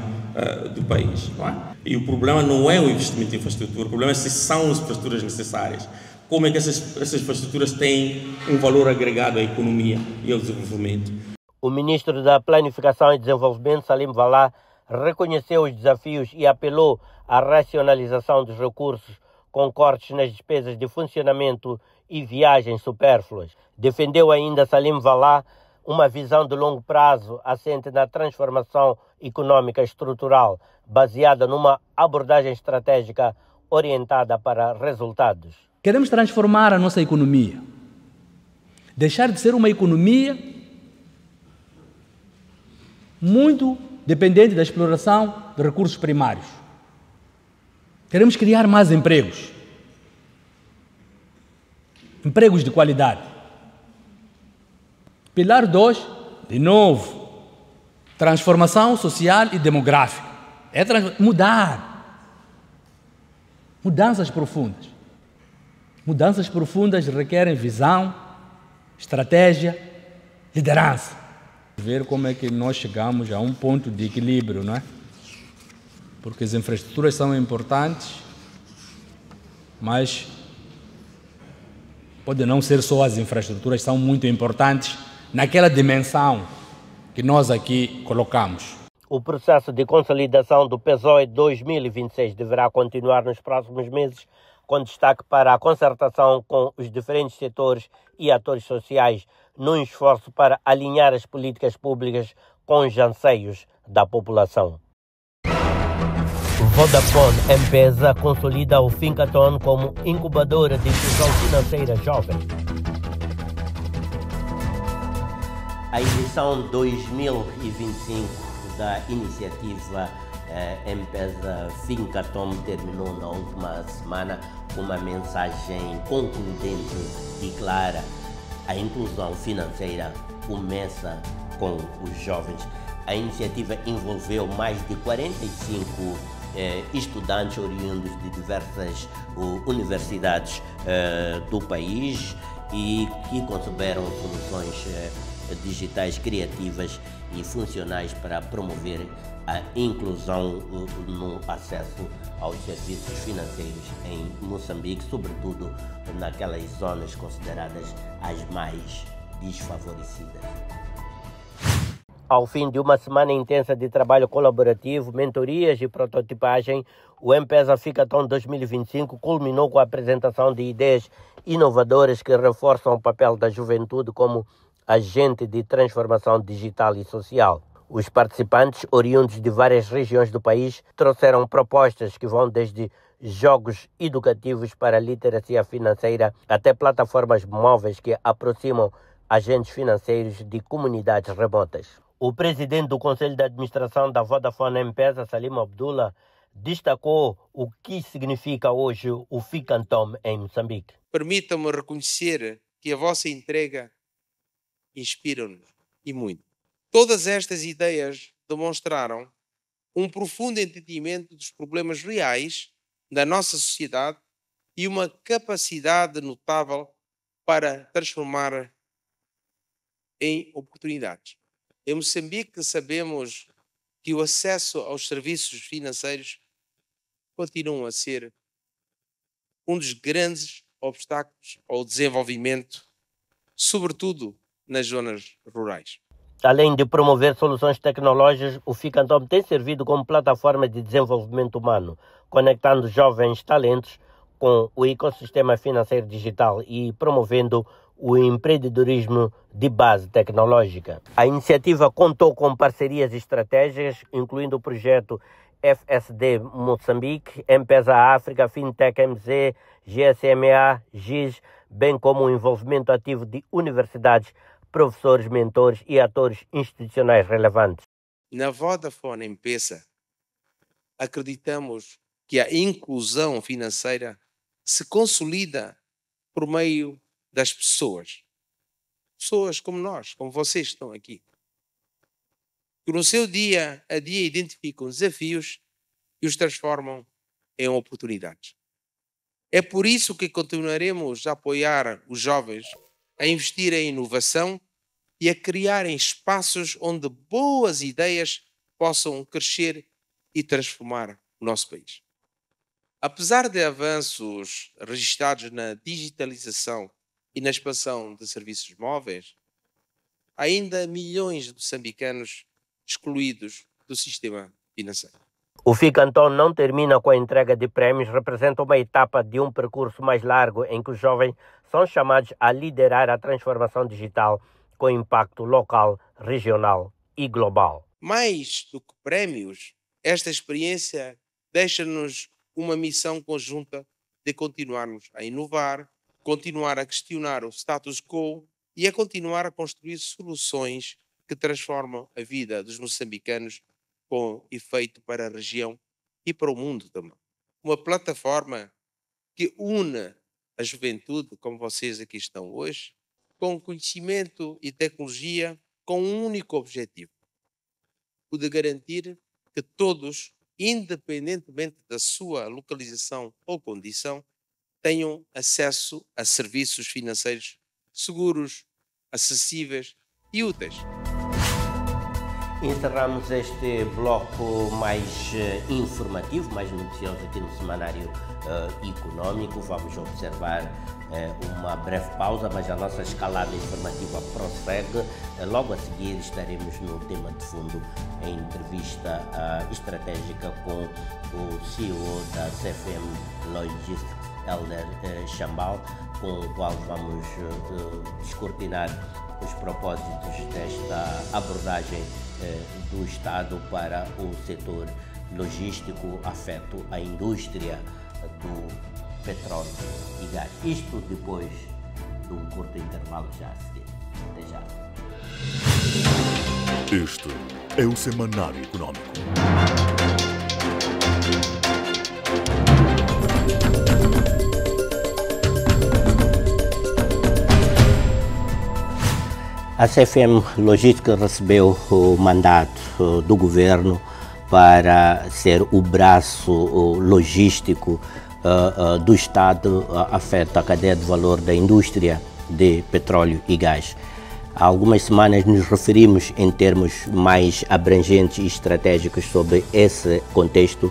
do país. Não é? E o problema não é o investimento em infraestrutura, o problema é se são as infraestruturas necessárias. Como é que essas infraestruturas têm um valor agregado à economia e ao desenvolvimento. O ministro da Planificação e Desenvolvimento, Salim Valá, reconheceu os desafios e apelou à racionalização dos recursos com cortes nas despesas de funcionamento e viagens supérfluas. Defendeu ainda Salim Valá uma visão de longo prazo assente na transformação econômica estrutural, baseada numa abordagem estratégica orientada para resultados. Queremos transformar a nossa economia, deixar de ser uma economia muito dependente da exploração de recursos primários. Queremos criar mais empregos, empregos de qualidade. Pilar 2, de novo, transformação social e demográfica. É mudar. Mudanças profundas. Mudanças profundas requerem visão, estratégia, liderança. Ver como é que nós chegamos a um ponto de equilíbrio, não é? Porque as infraestruturas são importantes, mas pode não ser só as infraestruturas, são muito importantes naquela dimensão que nós aqui colocamos. O processo de consolidação do PSOE 2026 deverá continuar nos próximos meses, com destaque para a concertação com os diferentes setores e atores sociais, num esforço para alinhar as políticas públicas com os anseios da população. Vodafone M-Pesa consolida o Finkaton como incubadora de inclusão financeira jovem. A edição 2025 da iniciativa M-Pesa Finkaton terminou na última semana com uma mensagem concludente e clara. A inclusão financeira começa com os jovens. A iniciativa envolveu mais de 45 estudantes oriundos de diversas universidades do país e que conceberam soluções digitais criativas e funcionais para promover a inclusão no acesso aos serviços financeiros em Moçambique, sobretudo naquelas zonas consideradas as mais desfavorecidas. Ao fim de uma semana intensa de trabalho colaborativo, mentorias e prototipagem, o M-Pesa Finkaton 2025 culminou com a apresentação de ideias inovadoras que reforçam o papel da juventude como agente de transformação digital e social. Os participantes, oriundos de várias regiões do país, trouxeram propostas que vão desde jogos educativos para a literacia financeira até plataformas móveis que aproximam agentes financeiros de comunidades remotas. O presidente do Conselho de Administração da Vodafone M-Pesa, Salim Abdullah, destacou o que significa hoje o Finkaton em Moçambique. Permitam-me reconhecer que a vossa entrega inspira-nos e muito. Todas estas ideias demonstraram um profundo entendimento dos problemas reais da nossa sociedade e uma capacidade notável para transformar em oportunidades. Em Moçambique sabemos que o acesso aos serviços financeiros continua a ser um dos grandes obstáculos ao desenvolvimento, sobretudo nas zonas rurais. Além de promover soluções tecnológicas, o Finkaton tem servido como plataforma de desenvolvimento humano, conectando jovens talentos com o ecossistema financeiro digital e promovendo o empreendedorismo de base tecnológica. A iniciativa contou com parcerias estratégicas, incluindo o projeto FSD Moçambique, M-Pesa África, Fintech MZ, GSMA, GIS, bem como o envolvimento ativo de universidades, professores, mentores e atores institucionais relevantes. Na Vodafone M-Pesa, acreditamos que a inclusão financeira se consolida por meio das pessoas. Pessoas como nós, como vocês estão aqui, que no seu dia a dia identificam desafios e os transformam em oportunidades. É por isso que continuaremos a apoiar os jovens a investir em inovação e a criarem espaços onde boas ideias possam crescer e transformar o nosso país. Apesar de avanços registrados na digitalização e na expansão de serviços móveis, ainda há milhões de moçambicanos excluídos do sistema financeiro. O Finkaton não termina com a entrega de prémios, representa uma etapa de um percurso mais largo em que os jovens são chamados a liderar a transformação digital com impacto local, regional e global. Mais do que prémios, esta experiência deixa-nos uma missão conjunta de continuarmos a inovar, continuar a questionar o status quo e a continuar a construir soluções que transformam a vida dos moçambicanos com efeito para a região e para o mundo também. Uma plataforma que une a juventude, como vocês aqui estão hoje, com conhecimento e tecnologia, com um único objetivo: o de garantir que todos, independentemente da sua localização ou condição, tenham acesso a serviços financeiros seguros, acessíveis e úteis. Encerramos este bloco mais informativo, mais noticioso aqui no Semanário Econômico. Vamos observar uma breve pausa, mas a nossa escalada informativa prossegue. Logo a seguir estaremos no tema de fundo, em entrevista estratégica com o CEO da CFM Logistics, Elder Chambal, com o qual vamos descortinar os propósitos desta abordagem do Estado para o setor logístico afeto à indústria do petróleo e gás. Isto depois de um curto intervalo já a seguir. Até já. Este é o Semanário Econômico. A CFM Logística recebeu o mandato do governo para ser o braço logístico do Estado afeto à cadeia de valor da indústria de petróleo e gás. Há algumas semanas nos referimos em termos mais abrangentes e estratégicos sobre esse contexto,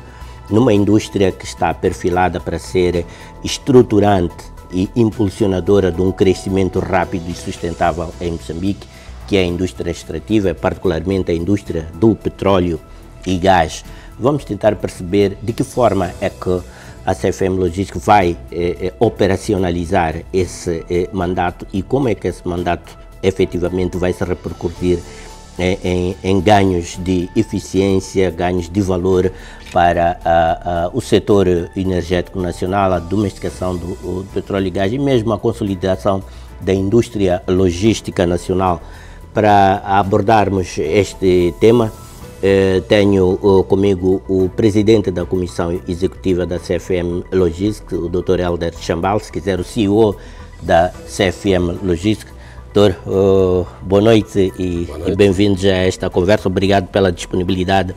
numa indústria que está perfilada para ser estruturante e impulsionadora de um crescimento rápido e sustentável em Moçambique, que é a indústria extrativa, particularmente a indústria do petróleo e gás. Vamos tentar perceber de que forma é que a CFM Logística vai operacionalizar esse mandato e como é que esse mandato efetivamente vai se repercutir em ganhos de eficiência, ganhos de valor para o setor energético nacional, a domesticação do petróleo e gás e mesmo a consolidação da indústria logística nacional. Para abordarmos este tema, tenho comigo o presidente da Comissão Executiva da CFM Logística, o Dr. Elder Chambal, se quiser o CEO da CFM Logística. Doutor, boa noite e bem-vindos a esta conversa. Obrigado pela disponibilidade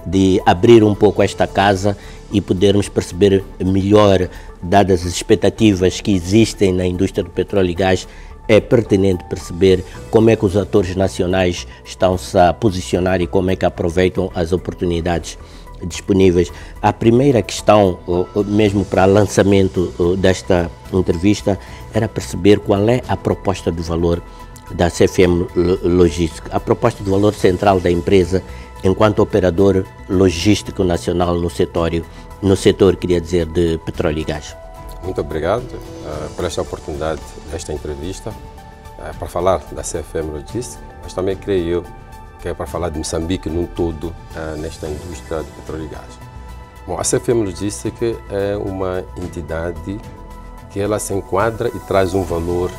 de abrir um pouco esta casa e podermos perceber melhor, dadas as expectativas que existem na indústria do petróleo e gás, é pertinente perceber como é que os atores nacionais estão-se a posicionar e como é que aproveitam as oportunidades disponíveis. A primeira questão, mesmo para lançamento desta entrevista, era perceber qual é a proposta de valor da CFM Logística, a proposta de valor central da empresa enquanto operador logístico nacional no setor, queria dizer, de petróleo e gás. Muito obrigado por esta oportunidade, esta entrevista, para falar da CFM Logística, mas também creio eu que é para falar de Moçambique num todo nesta indústria de petróleo e gás. Bom, a CFM Logística é uma entidade que ela se enquadra e traz um valor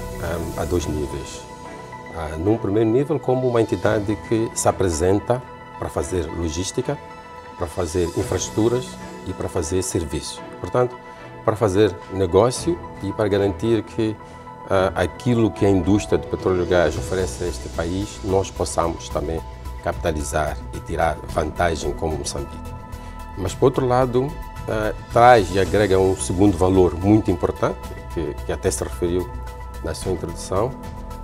a dois níveis. Num primeiro nível, como uma entidade que se apresenta para fazer logística, para fazer infraestruturas e para fazer serviços. Portanto, para fazer negócio e para garantir que aquilo que a indústria do petróleo e gás oferece a este país, nós possamos também capitalizar e tirar vantagem como Moçambique. Mas, por outro lado, traz e agrega um segundo valor muito importante, que até se referiu na sua introdução,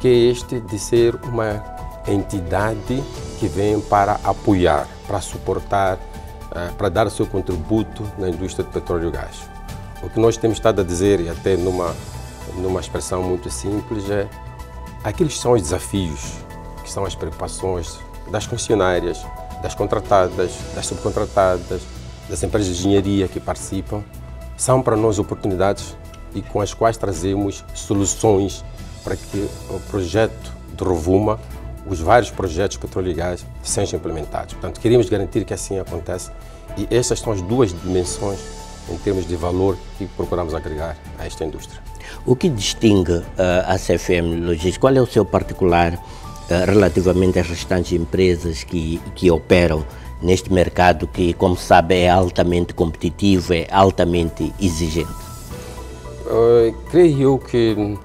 que é este de ser uma entidade que vem para apoiar, para suportar, para dar o seu contributo na indústria do petróleo e gás. O que nós temos estado a dizer, e até numa expressão muito simples, é aqueles que são os desafios, que são as preocupações das concessionárias, das contratadas, das subcontratadas, das empresas de engenharia que participam, são para nós oportunidades e com as quais trazemos soluções para que o projeto de Rovuma, os vários projetos de petróleo e gás sejam implementados. Portanto, queremos garantir que assim aconteça e estas são as duas dimensões em termos de valor que procuramos agregar a esta indústria. O que distingue a CFM Logística? Qual é o seu particular relativamente às restantes empresas que operam neste mercado que, como sabe, é altamente competitivo, é altamente exigente? Creio eu que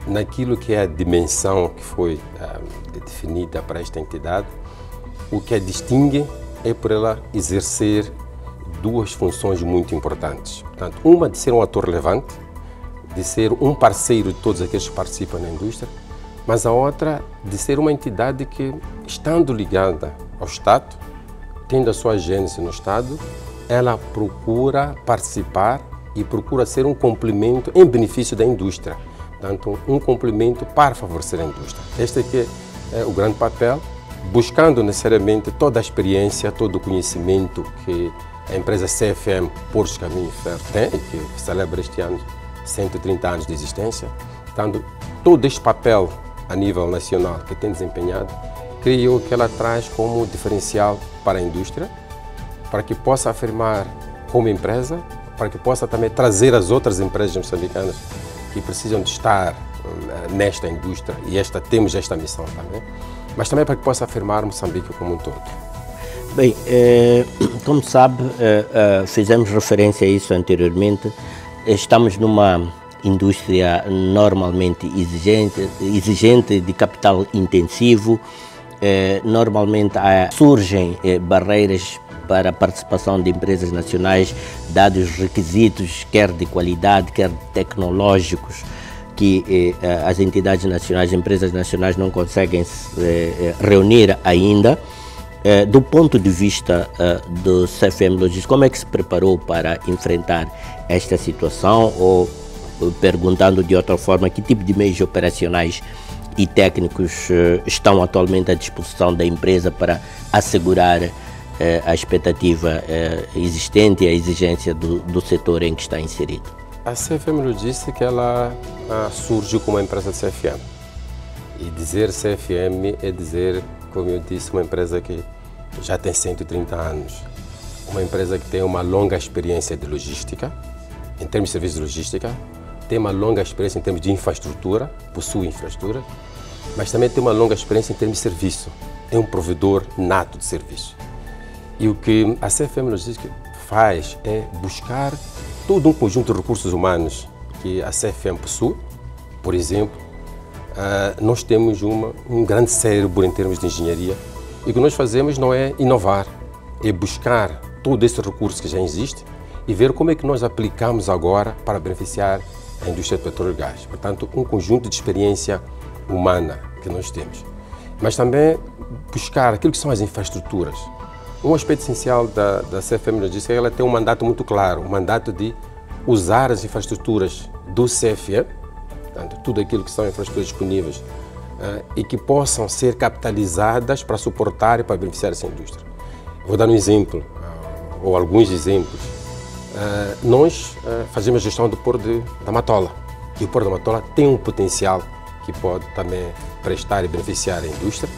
naquilo que é a dimensão que foi definida para esta entidade, o que a distingue é por ela exercer duas funções muito importantes. Portanto, uma de ser um ator relevante, de ser um parceiro de todos aqueles que participam na indústria, mas a outra de ser uma entidade que, estando ligada ao Estado, tendo a sua gênese no Estado, ela procura participar e procura ser um complemento em benefício da indústria. Portanto, um complemento para favorecer a indústria. Este aqui é o grande papel, buscando necessariamente toda a experiência, todo o conhecimento que a empresa CFM Portos Caminho e Ferro tem, e que celebra este ano 130 anos de existência. Portanto, todo este papel a nível nacional que tem desempenhado, creio que ela traz como diferencial para a indústria, para que possa afirmar como empresa, para que possa também trazer as outras empresas moçambicanas que precisam de estar nesta indústria, e temos esta missão também, mas também para que possa afirmar Moçambique como um todo. Bem, como sabe, fizemos referência a isso anteriormente, estamos numa indústria normalmente exigente de capital intensivo, normalmente surgem barreiras para a participação de empresas nacionais, dados os requisitos, quer de qualidade, quer tecnológicos, que as entidades nacionais, empresas nacionais não conseguem reunir ainda. Do ponto de vista do CFM Logística, como é que se preparou para enfrentar esta situação? Ou, perguntando de outra forma, que tipo de meios operacionais e técnicos estão atualmente à disposição da empresa para assegurar a expectativa existente e a exigência do setor em que está inserido? A CFM Logística, ela surge como uma empresa de CFM. E dizer CFM é dizer, como eu disse, uma empresa que já tem 130 anos. Uma empresa que tem uma longa experiência de logística, em termos de serviços de logística, tem uma longa experiência em termos de infraestrutura, possui infraestrutura, mas também tem uma longa experiência em termos de serviço. É um provedor nato de serviço. E o que a CFM Logística faz é buscar todo um conjunto de recursos humanos que a CFM possui. Por exemplo, nós temos um grande cérebro em termos de engenharia, e o que nós fazemos não é inovar, é buscar todo esse recurso que já existe e ver como é que nós aplicamos agora para beneficiar a indústria do petróleo e gás. Portanto, um conjunto de experiência humana que nós temos. Mas também buscar aquilo que são as infraestruturas. Um aspecto essencial da CFM Logística é que ela tem um mandato muito claro, o mandato de usar as infraestruturas do CFM, portanto, tudo aquilo que são infraestruturas disponíveis e que possam ser capitalizadas para suportar e para beneficiar essa indústria. Vou dar um exemplo, ou alguns exemplos. Nós fazemos a gestão do Porto da Matola, e o Porto da Matola tem um potencial que pode também prestar e beneficiar a indústria.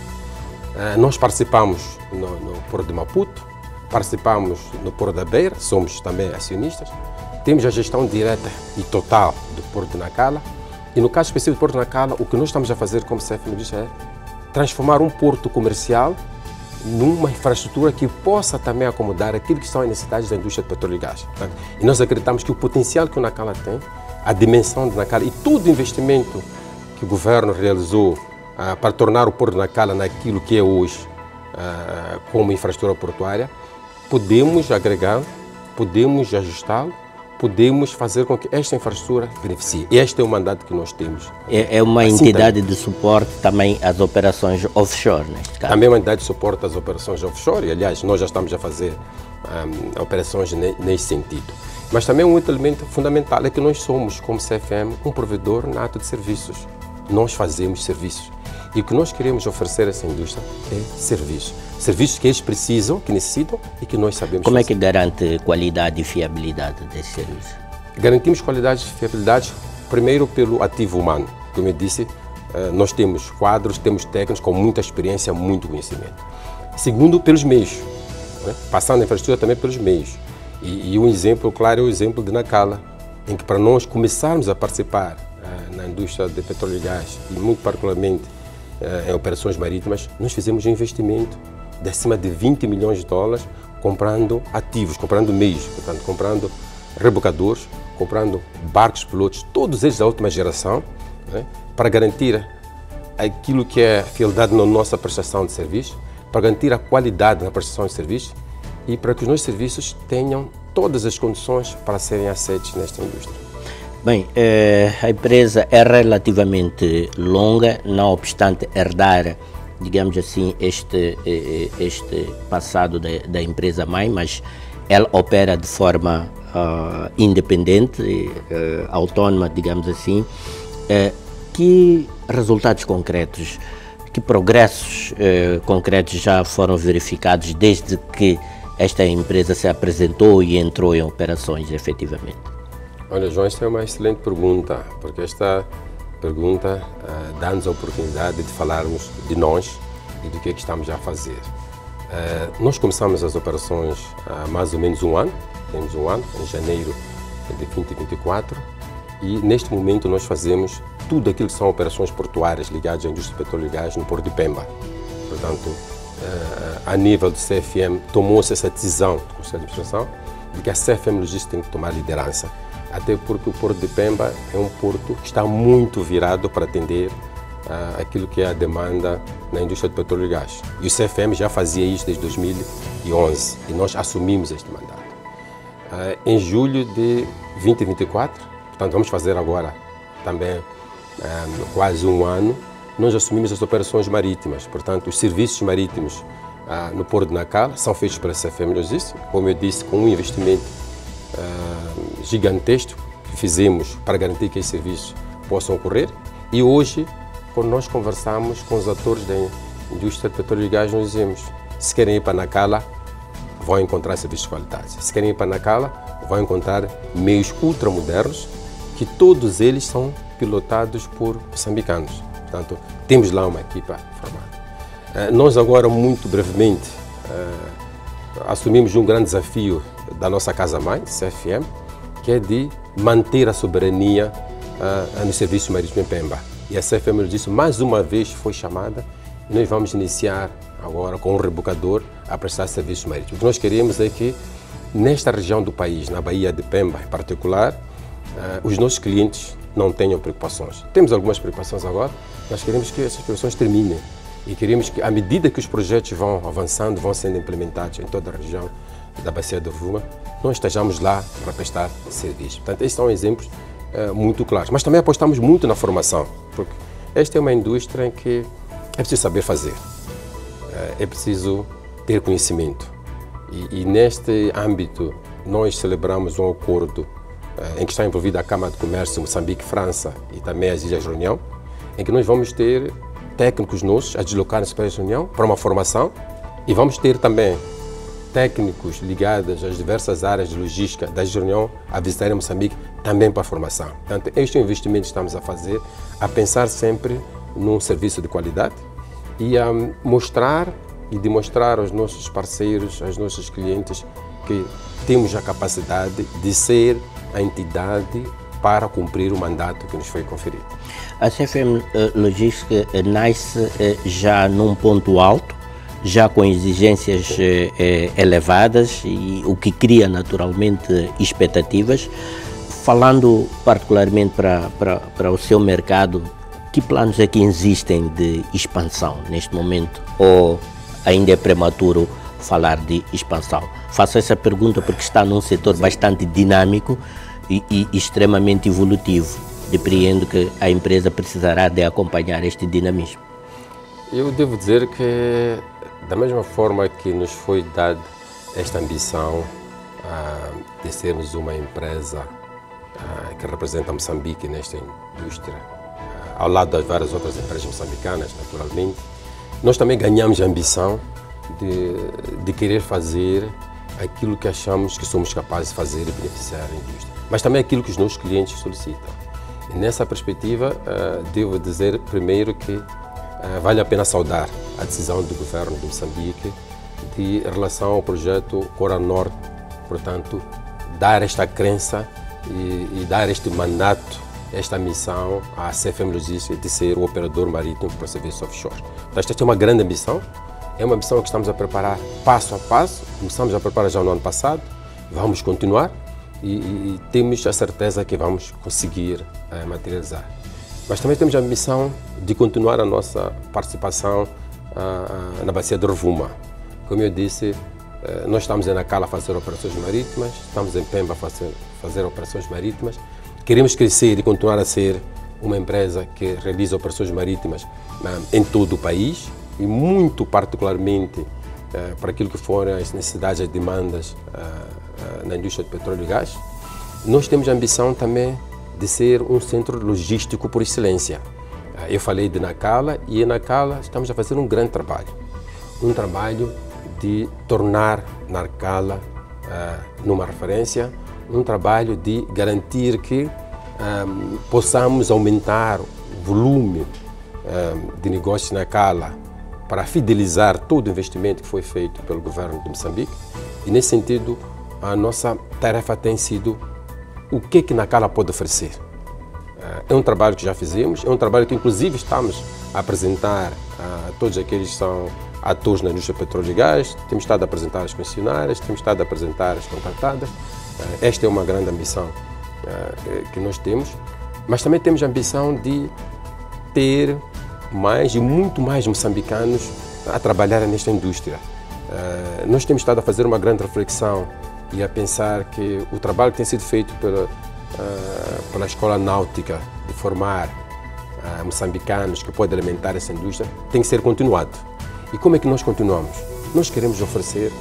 Nós participamos no Porto de Maputo, participamos no Porto da Beira, somos também acionistas. Temos a gestão direta e total do Porto de Nacala. E no caso específico do Porto de Nacala, o que nós estamos a fazer como CFM Logística é transformar um porto comercial numa infraestrutura que possa também acomodar aquilo que são as necessidades da indústria de petróleo e gás. E nós acreditamos que o potencial que o Nacala tem, a dimensão de Nacala e todo o investimento que o governo realizou para tornar o Porto de Nacala naquilo que é hoje como infraestrutura portuária, podemos agregar, podemos ajustá-lo, podemos fazer com que esta infraestrutura beneficie. Este é o mandato que nós temos. É uma entidade de suporte também às operações offshore, neste caso? Também é uma entidade de suporte às operações offshore, e aliás, nós já estamos a fazer operações nesse sentido. Mas também um outro elemento fundamental é que nós somos, como CFM, um provedor nato de serviços. Nós fazemos serviços. E o que nós queremos oferecer a essa indústria é serviços. Serviços que eles precisam, que necessitam e que nós sabemos Como fazer. é que garante qualidade e fiabilidade desse serviço? Garantimos qualidade e fiabilidade, primeiro pelo ativo humano. Como eu disse, nós temos quadros, temos técnicos com muita experiência, muito conhecimento. Segundo, pelos meios, né? Passando a infraestrutura também pelos meios. E um exemplo claro é o exemplo de Nacala, em que para nós começarmos a participar na indústria de petróleo e gás, e muito particularmente em operações marítimas, nós fizemos um investimento de acima de 20 milhões de dólares comprando ativos, comprando meios, portanto, comprando rebocadores, comprando barcos pilotos, todos eles da última geração, né? Para garantir aquilo que é a fidelidade na nossa prestação de serviço, para garantir a qualidade na prestação de serviço e para que os nossos serviços tenham todas as condições para serem aceitos nesta indústria. Bem, a empresa é relativamente longa, não obstante herdar, digamos assim, este passado da empresa-mãe, mas ela opera de forma independente, autónoma, digamos assim. Que resultados concretos, que progressos concretos já foram verificados desde que esta empresa se apresentou e entrou em operações efetivamente? Olha, João, esta é uma excelente pergunta, porque esta pergunta dá-nos a oportunidade de falarmos de nós e do que é que estamos a fazer. Nós começamos as operações há mais ou menos um ano, temos um ano, em janeiro de 2024, e neste momento nós fazemos tudo aquilo que são operações portuárias ligadas à indústria de petróleo e gás no Porto de Pemba. Portanto, a nível do CFM, tomou-se essa decisão do Conselho de Administração de que a CFM Logística tem que tomar liderança, até porque o Porto de Pemba é um porto que está muito virado para atender aquilo que é a demanda na indústria de petróleo e gás. E o CFM já fazia isso desde 2011 e nós assumimos este mandato. Em julho de 2024, portanto vamos fazer agora também quase um ano, nós assumimos as operações marítimas. Portanto, os serviços marítimos no Porto de Nacala são feitos pela CFM Logística, como eu disse, com um investimento gigantesco que fizemos para garantir que esses serviços possam ocorrer. E hoje, quando nós conversamos com os atores da indústria de petróleo e gás, nós dizemos: se querem ir para Nacala, vão encontrar serviços de qualidade. Se querem ir para Nacala, vão encontrar meios ultramodernos, que todos eles são pilotados por moçambicanos. Portanto, temos lá uma equipa formada. Nós agora, muito brevemente, assumimos um grande desafio da nossa casa-mãe, CFM, que é de manter a soberania no serviço marítimo em Pemba. E a CFM disse, mais uma vez foi chamada e nós vamos iniciar agora com um rebocador a prestar serviços marítimos. O que nós queremos é que nesta região do país, na Baía de Pemba em particular, os nossos clientes não tenham preocupações. Temos algumas preocupações agora, mas queremos que essas preocupações terminem e queremos que, à medida que os projetos vão avançando, vão sendo implementados em toda a região da Bacia do Rovuma, nós estejamos lá para prestar serviço. Portanto, estes são exemplos muito claros. Mas também apostamos muito na formação, porque esta é uma indústria em que é preciso saber fazer, é preciso ter conhecimento. E neste âmbito, nós celebramos um acordo em que está envolvida a Câmara de Comércio Moçambique-França e também as Ilhas Reunião, em que nós vamos ter técnicos nossos a deslocar-se para a Reunião para uma formação e vamos ter também técnicos ligados às diversas áreas de logística da Reunião a visitarem Moçambique também para a formação. Portanto, este é um investimento que estamos a fazer, a pensar sempre num serviço de qualidade e a mostrar e demonstrar aos nossos parceiros, aos nossos clientes, que temos a capacidade de ser a entidade para cumprir o mandato que nos foi conferido. A CFM Logística nasce já num ponto alto, já com exigências elevadas, e o que cria naturalmente expectativas. Falando particularmente para o seu mercado, que planos é que existem de expansão neste momento, ou ainda é prematuro falar de expansão? Faço essa pergunta porque está num setor bastante dinâmico e extremamente evolutivo. Depreendo que a empresa precisará de acompanhar este dinamismo. Eu devo dizer que, da mesma forma que nos foi dada esta ambição de sermos uma empresa que representa Moçambique nesta indústria, ao lado das várias outras empresas moçambicanas, naturalmente, nós também ganhamos a ambição de querer fazer aquilo que achamos que somos capazes de fazer e beneficiar a indústria, mas também aquilo que os nossos clientes solicitam. E nessa perspectiva, devo dizer primeiro que vale a pena saudar a decisão do governo de Moçambique em relação ao projeto Cora Norte, portanto, dar esta crença e dar este mandato, esta missão à CFM Logística de ser o operador marítimo para serviços offshore. Então, esta é uma grande ambição, é uma missão que estamos a preparar passo a passo, começamos a preparar já no ano passado, vamos continuar e temos a certeza que vamos conseguir materializar. Mas também temos a missão de continuar a nossa participação na bacia de Rovuma. Como eu disse, nós estamos em Nacala a fazer operações marítimas, estamos em Pemba a fazer operações marítimas. Queremos crescer e continuar a ser uma empresa que realiza operações marítimas em todo o país e muito particularmente para aquilo que forem as necessidades e as demandas na indústria de petróleo e gás. Nós temos a ambição também de ser um centro logístico por excelência. Eu falei de Nacala e em Nacala estamos a fazer um grande trabalho. Um trabalho de tornar Nacala numa referência, um trabalho de garantir que possamos aumentar o volume de negócios na Nacala para fidelizar todo o investimento que foi feito pelo governo de Moçambique. E nesse sentido, a nossa tarefa tem sido o que Nacala pode oferecer. É um trabalho que já fizemos, é um trabalho que inclusive estamos a apresentar a todos aqueles que são atores na indústria de petróleo e gás, temos estado a apresentar as concessionárias, temos estado a apresentar as contratadas. Esta é uma grande ambição que nós temos, mas também temos a ambição de ter mais e muito mais moçambicanos a trabalhar nesta indústria. Nós temos estado a fazer uma grande reflexão e a pensar que o trabalho que tem sido feito pela Escola Náutica de formar moçambicanos que podem alimentar essa indústria tem que ser continuado. E como é que nós continuamos? Nós queremos oferecer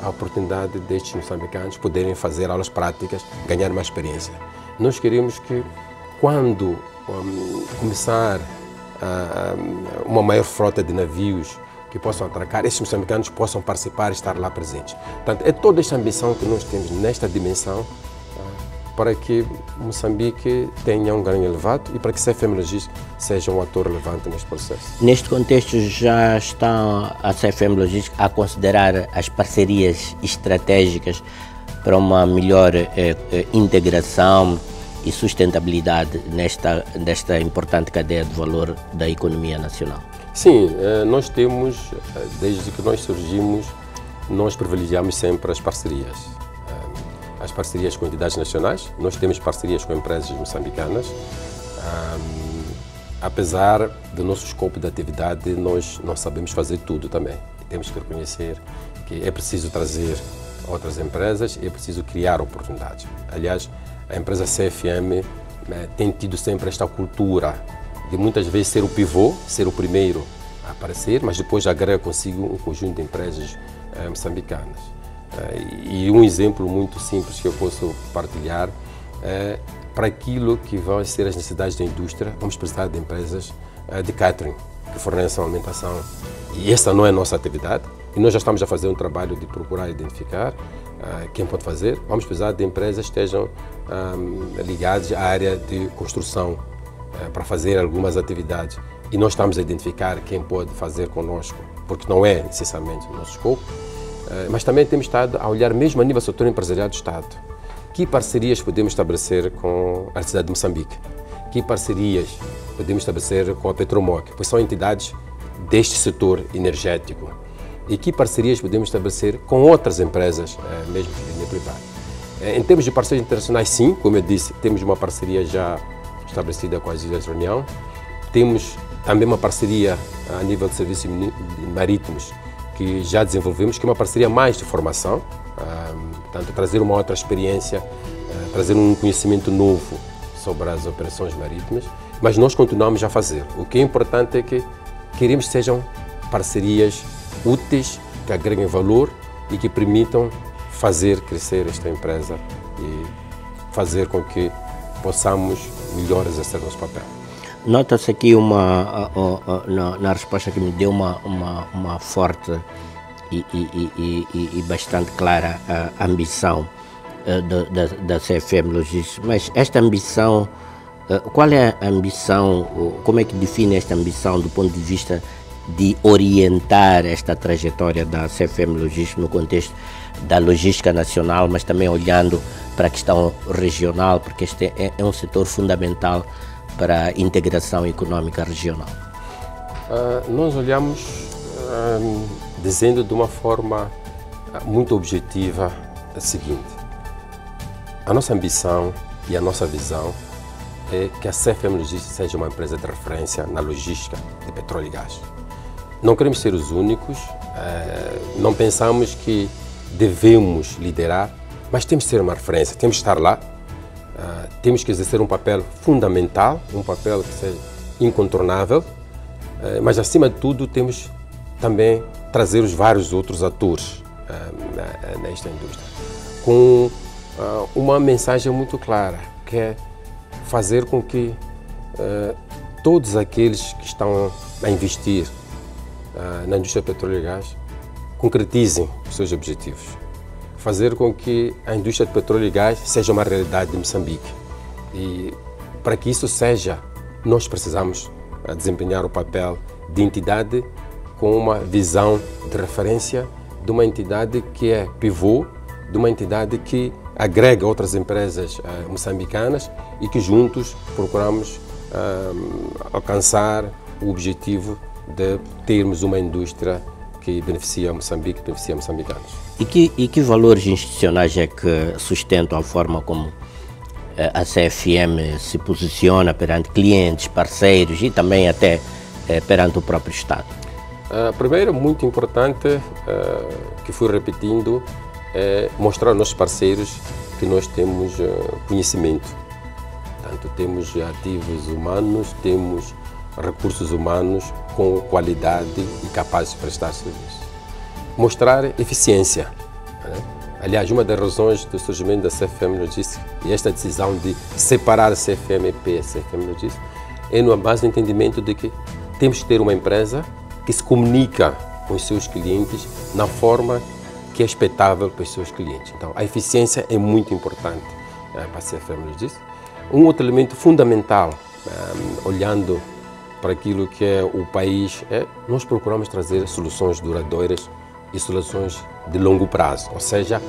a oportunidade destes moçambicanos poderem fazer aulas práticas, ganhar mais experiência. Nós queremos que, quando começar uma maior frota de navios que possam atracar, esses moçambicanos possam participar e estar lá presentes. Portanto, é toda esta ambição que nós temos nesta dimensão para que Moçambique tenha um ganho elevado e para que a CFM Logística seja um ator relevante neste processo. Neste contexto, já está a CFM Logística a considerar as parcerias estratégicas para uma melhor integração e sustentabilidade nesta importante cadeia de valor da economia nacional? Sim, nós temos, desde que nós surgimos, nós privilegiamos sempre as parcerias. As parcerias com entidades nacionais, nós temos parcerias com empresas moçambicanas. Apesar do nosso escopo de atividade, nós não sabemos fazer tudo também. Temos que reconhecer que é preciso trazer outras empresas e é preciso criar oportunidades. Aliás, a empresa CFM tem tido sempre esta cultura de muitas vezes ser o pivô, ser o primeiro a aparecer, mas depois agrega consigo um conjunto de empresas moçambicanas. E um exemplo muito simples que eu posso partilhar é para aquilo que vão ser as necessidades da indústria, vamos precisar de empresas de catering, que fornecem alimentação. E essa não é a nossa atividade, e nós já estamos a fazer um trabalho de procurar identificar quem pode fazer. Vamos precisar de empresas que estejam ligadas à área de construção, para fazer algumas atividades. E nós estamos a identificar quem pode fazer conosco, porque não é necessariamente o nosso escopo. Mas também temos estado a olhar mesmo a nível do setor empresarial do Estado. Que parcerias podemos estabelecer com a cidade de Moçambique? Que parcerias podemos estabelecer com a Petromoc? Pois são entidades deste setor energético. E que parcerias podemos estabelecer com outras empresas, mesmo de linha privada? Em termos de parcerias internacionais, sim, como eu disse, temos uma parceria já estabelecida com as Ilhas de Reunião. Temos também uma parceria a nível de serviços marítimos que já desenvolvemos, que é uma parceria mais de formação, portanto, trazer uma outra experiência, trazer um conhecimento novo sobre as operações marítimas, mas nós continuamos a fazer. O que é importante é que queremos que sejam parcerias úteis, que agreguem valor e que permitam fazer crescer esta empresa e fazer com que possamos melhor exercer nosso papel. Nota-se aqui na resposta que me deu uma forte e bastante clara ambição da CFM Logística, mas esta ambição Qual é a ambição, como é que define esta ambição do ponto de vista de orientar esta trajetória da CFM Logística no contexto da logística nacional, mas também olhando para a questão regional, porque este é um setor fundamental para a integração econômica regional? Nós olhamos dizendo de uma forma muito objetiva a seguinte: a nossa ambição e a nossa visão é que a CFM Logística seja uma empresa de referência na logística de petróleo e gás. Não queremos ser os únicos, não pensamos que devemos liderar, mas temos que ser uma referência, temos que estar lá, temos que exercer um papel fundamental, um papel que seja incontornável, mas acima de tudo temos também trazer os vários outros atores nesta indústria, com uma mensagem muito clara, que é fazer com que todos aqueles que estão a investir na indústria de petróleo e gás concretizem os seus objetivos. Fazer com que a indústria de petróleo e gás seja uma realidade de Moçambique. E para que isso seja, nós precisamos desempenhar o papel de entidade com uma visão de referência, de uma entidade que é pivô, de uma entidade que agrega outras empresas moçambicanas e que juntos procuramos alcançar o objetivo de termos uma indústria que beneficia Moçambique, beneficia moçambicanos. E que valores institucionais é que sustentam a forma como a CFM se posiciona perante clientes, parceiros e também até perante o próprio Estado? Primeiro, muito importante, que fui repetindo, é mostrar aos nossos parceiros que nós temos conhecimento. Portanto, temos ativos humanos, temos recursos humanos com qualidade e capazes de prestar serviço. Mostrar eficiência. Aliás, uma das razões do surgimento da CFM Logística e esta decisão de separar a CFM-EP e a CFM Logística é numa base do entendimento de que temos que ter uma empresa que se comunica com os seus clientes na forma que é expectável para os seus clientes. Então, a eficiência é muito importante para a CFM Logística. Um outro elemento fundamental, olhando para aquilo que é o país, nós procuramos trazer soluções duradouras e soluções de longo prazo. Ou seja,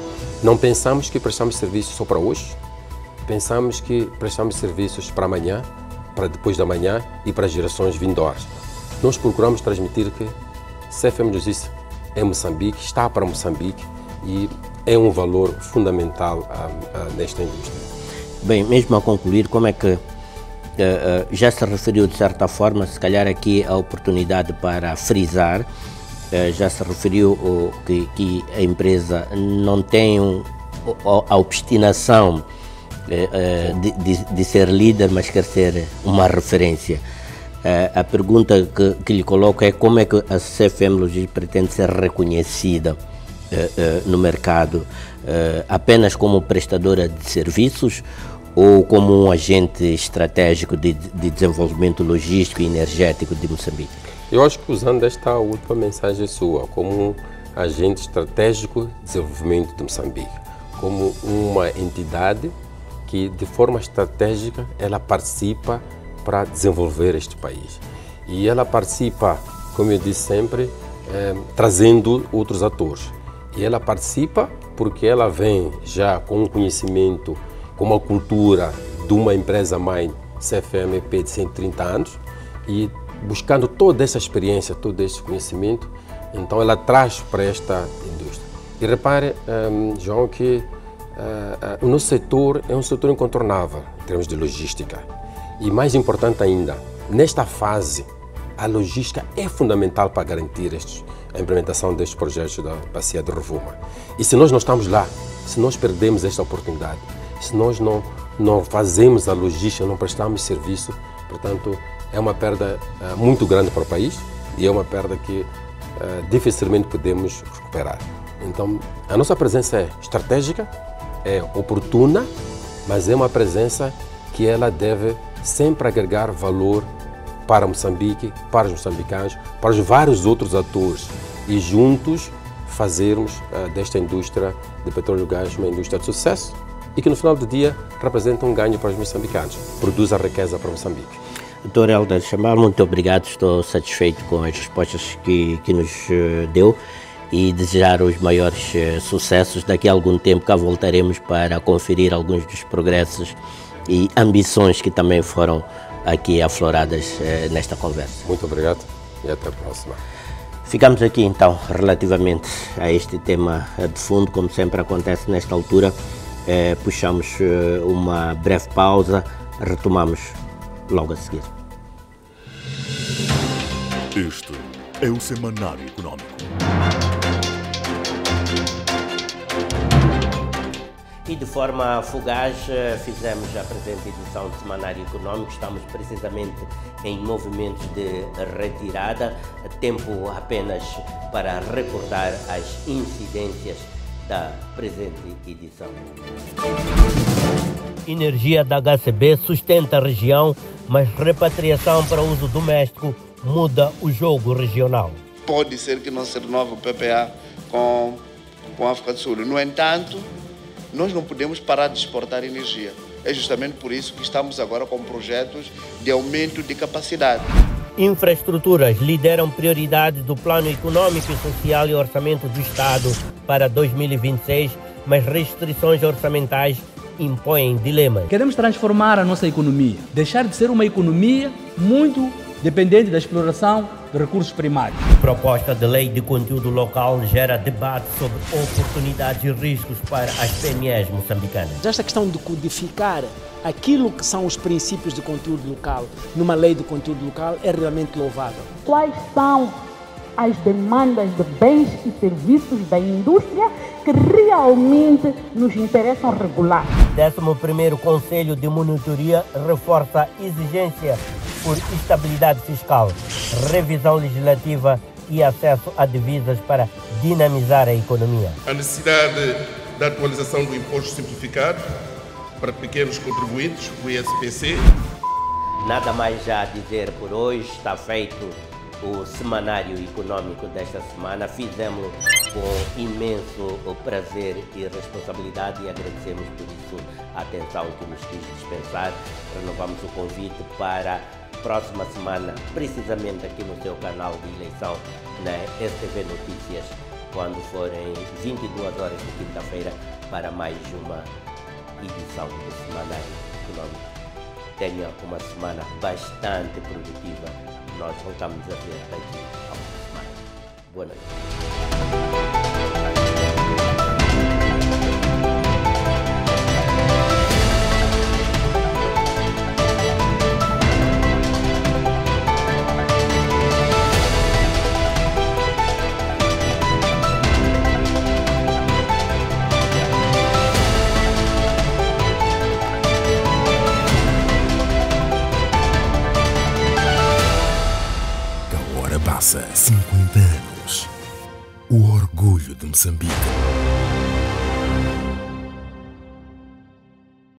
não pensamos que prestamos serviços só para hoje, pensamos que prestamos serviços para amanhã, para depois da manhã e para gerações vindouras. Nós procuramos transmitir que CFM Logística é Moçambique, está para Moçambique e é um valor fundamental nesta indústria. Bem, mesmo a concluir, como é que já se referiu de certa forma, se calhar aqui a oportunidade para frisar, já se referiu que a empresa não tem a obstinação de ser líder, mas quer ser uma referência. A pergunta que lhe coloco é como é que a CFM Logística pretende ser reconhecida no mercado, apenas como prestadora de serviços ou como um agente estratégico de desenvolvimento logístico e energético de Moçambique? Eu acho que, usando esta última mensagem sua, como um agente estratégico de desenvolvimento de Moçambique, como uma entidade que, de forma estratégica, ela participa para desenvolver este país. E ela participa, como eu disse sempre, trazendo outros atores. E ela participa porque ela vem já com um conhecimento, com uma cultura de uma empresa-mãe, CFM-EP, de 130 anos, e buscando toda essa experiência, todo esse conhecimento, então ela traz para esta indústria. E repare, João, que o nosso setor é um setor incontornável em termos de logística. E mais importante ainda, nesta fase, a logística é fundamental para garantir a implementação destes projetos da Bacia de Rovuma. E se nós não estamos lá, se nós perdemos esta oportunidade, se nós não fazemos a logística, não prestamos serviço, portanto, é uma perda muito grande para o país e é uma perda que dificilmente podemos recuperar. Então, a nossa presença é estratégica, é oportuna, mas é uma presença que ela deve sempre agregar valor para Moçambique, para os moçambicanos, para os vários outros atores e juntos fazermos desta indústria de petróleo e gás uma indústria de sucesso e que no final do dia representa um ganho para os moçambicanos, produz a riqueza para Moçambique. Dr. Helder Chamal, muito obrigado, estou satisfeito com as respostas que nos deu e desejar os maiores sucessos. Daqui a algum tempo cá voltaremos para conferir alguns dos progressos e ambições que também foram aqui afloradas nesta conversa. Muito obrigado e até a próxima. Ficamos aqui então relativamente a este tema de fundo, como sempre acontece nesta altura, puxamos uma breve pausa, retomamos logo a seguir. Este é o Semanário Econômico. E de forma fugaz fizemos a presente edição do Semanário Econômico. Estamos precisamente em movimentos de retirada, tempo apenas para recordar as incidências da presente edição. Energia da HCB sustenta a região, mas repatriação para uso doméstico muda o jogo regional. Pode ser que não se renove o PPA com a África do Sul. No entanto, nós não podemos parar de exportar energia. É justamente por isso que estamos agora com projetos de aumento de capacidade. Infraestruturas lideram prioridades do Plano Econômico e Social e Orçamento do Estado para 2026, mas restrições orçamentais impõem dilemas. Queremos transformar a nossa economia, deixar de ser uma economia muito dependente da exploração de recursos primários. Proposta de lei de conteúdo local gera debate sobre oportunidades e riscos para as PMEs moçambicanas. Esta questão de codificar aquilo que são os princípios de conteúdo local numa lei de conteúdo local é realmente louvável. Quais são as demandas de bens e serviços da indústria que realmente nos interessam regular? 11º Conselho de Monitoria reforça a exigência por estabilidade fiscal, revisão legislativa e acesso a divisas para dinamizar a economia. A necessidade da atualização do imposto simplificado para pequenos contribuintes, o ISPC. Nada mais já a dizer por hoje, está feito o Semanário Econômico desta semana. Fizemos com imenso prazer e responsabilidade e agradecemos por isso a atenção que nos quis dispensar. Renovamos o convite para a próxima semana, precisamente aqui no seu canal de eleição, na STV Notícias, quando forem 22 horas de quinta-feira, para mais uma edição do Semanário Econômico. Tenha uma semana bastante produtiva. Nós voltamos a ver daqui a uma semana. Boa noite. Passa 50 anos. O orgulho de Moçambique.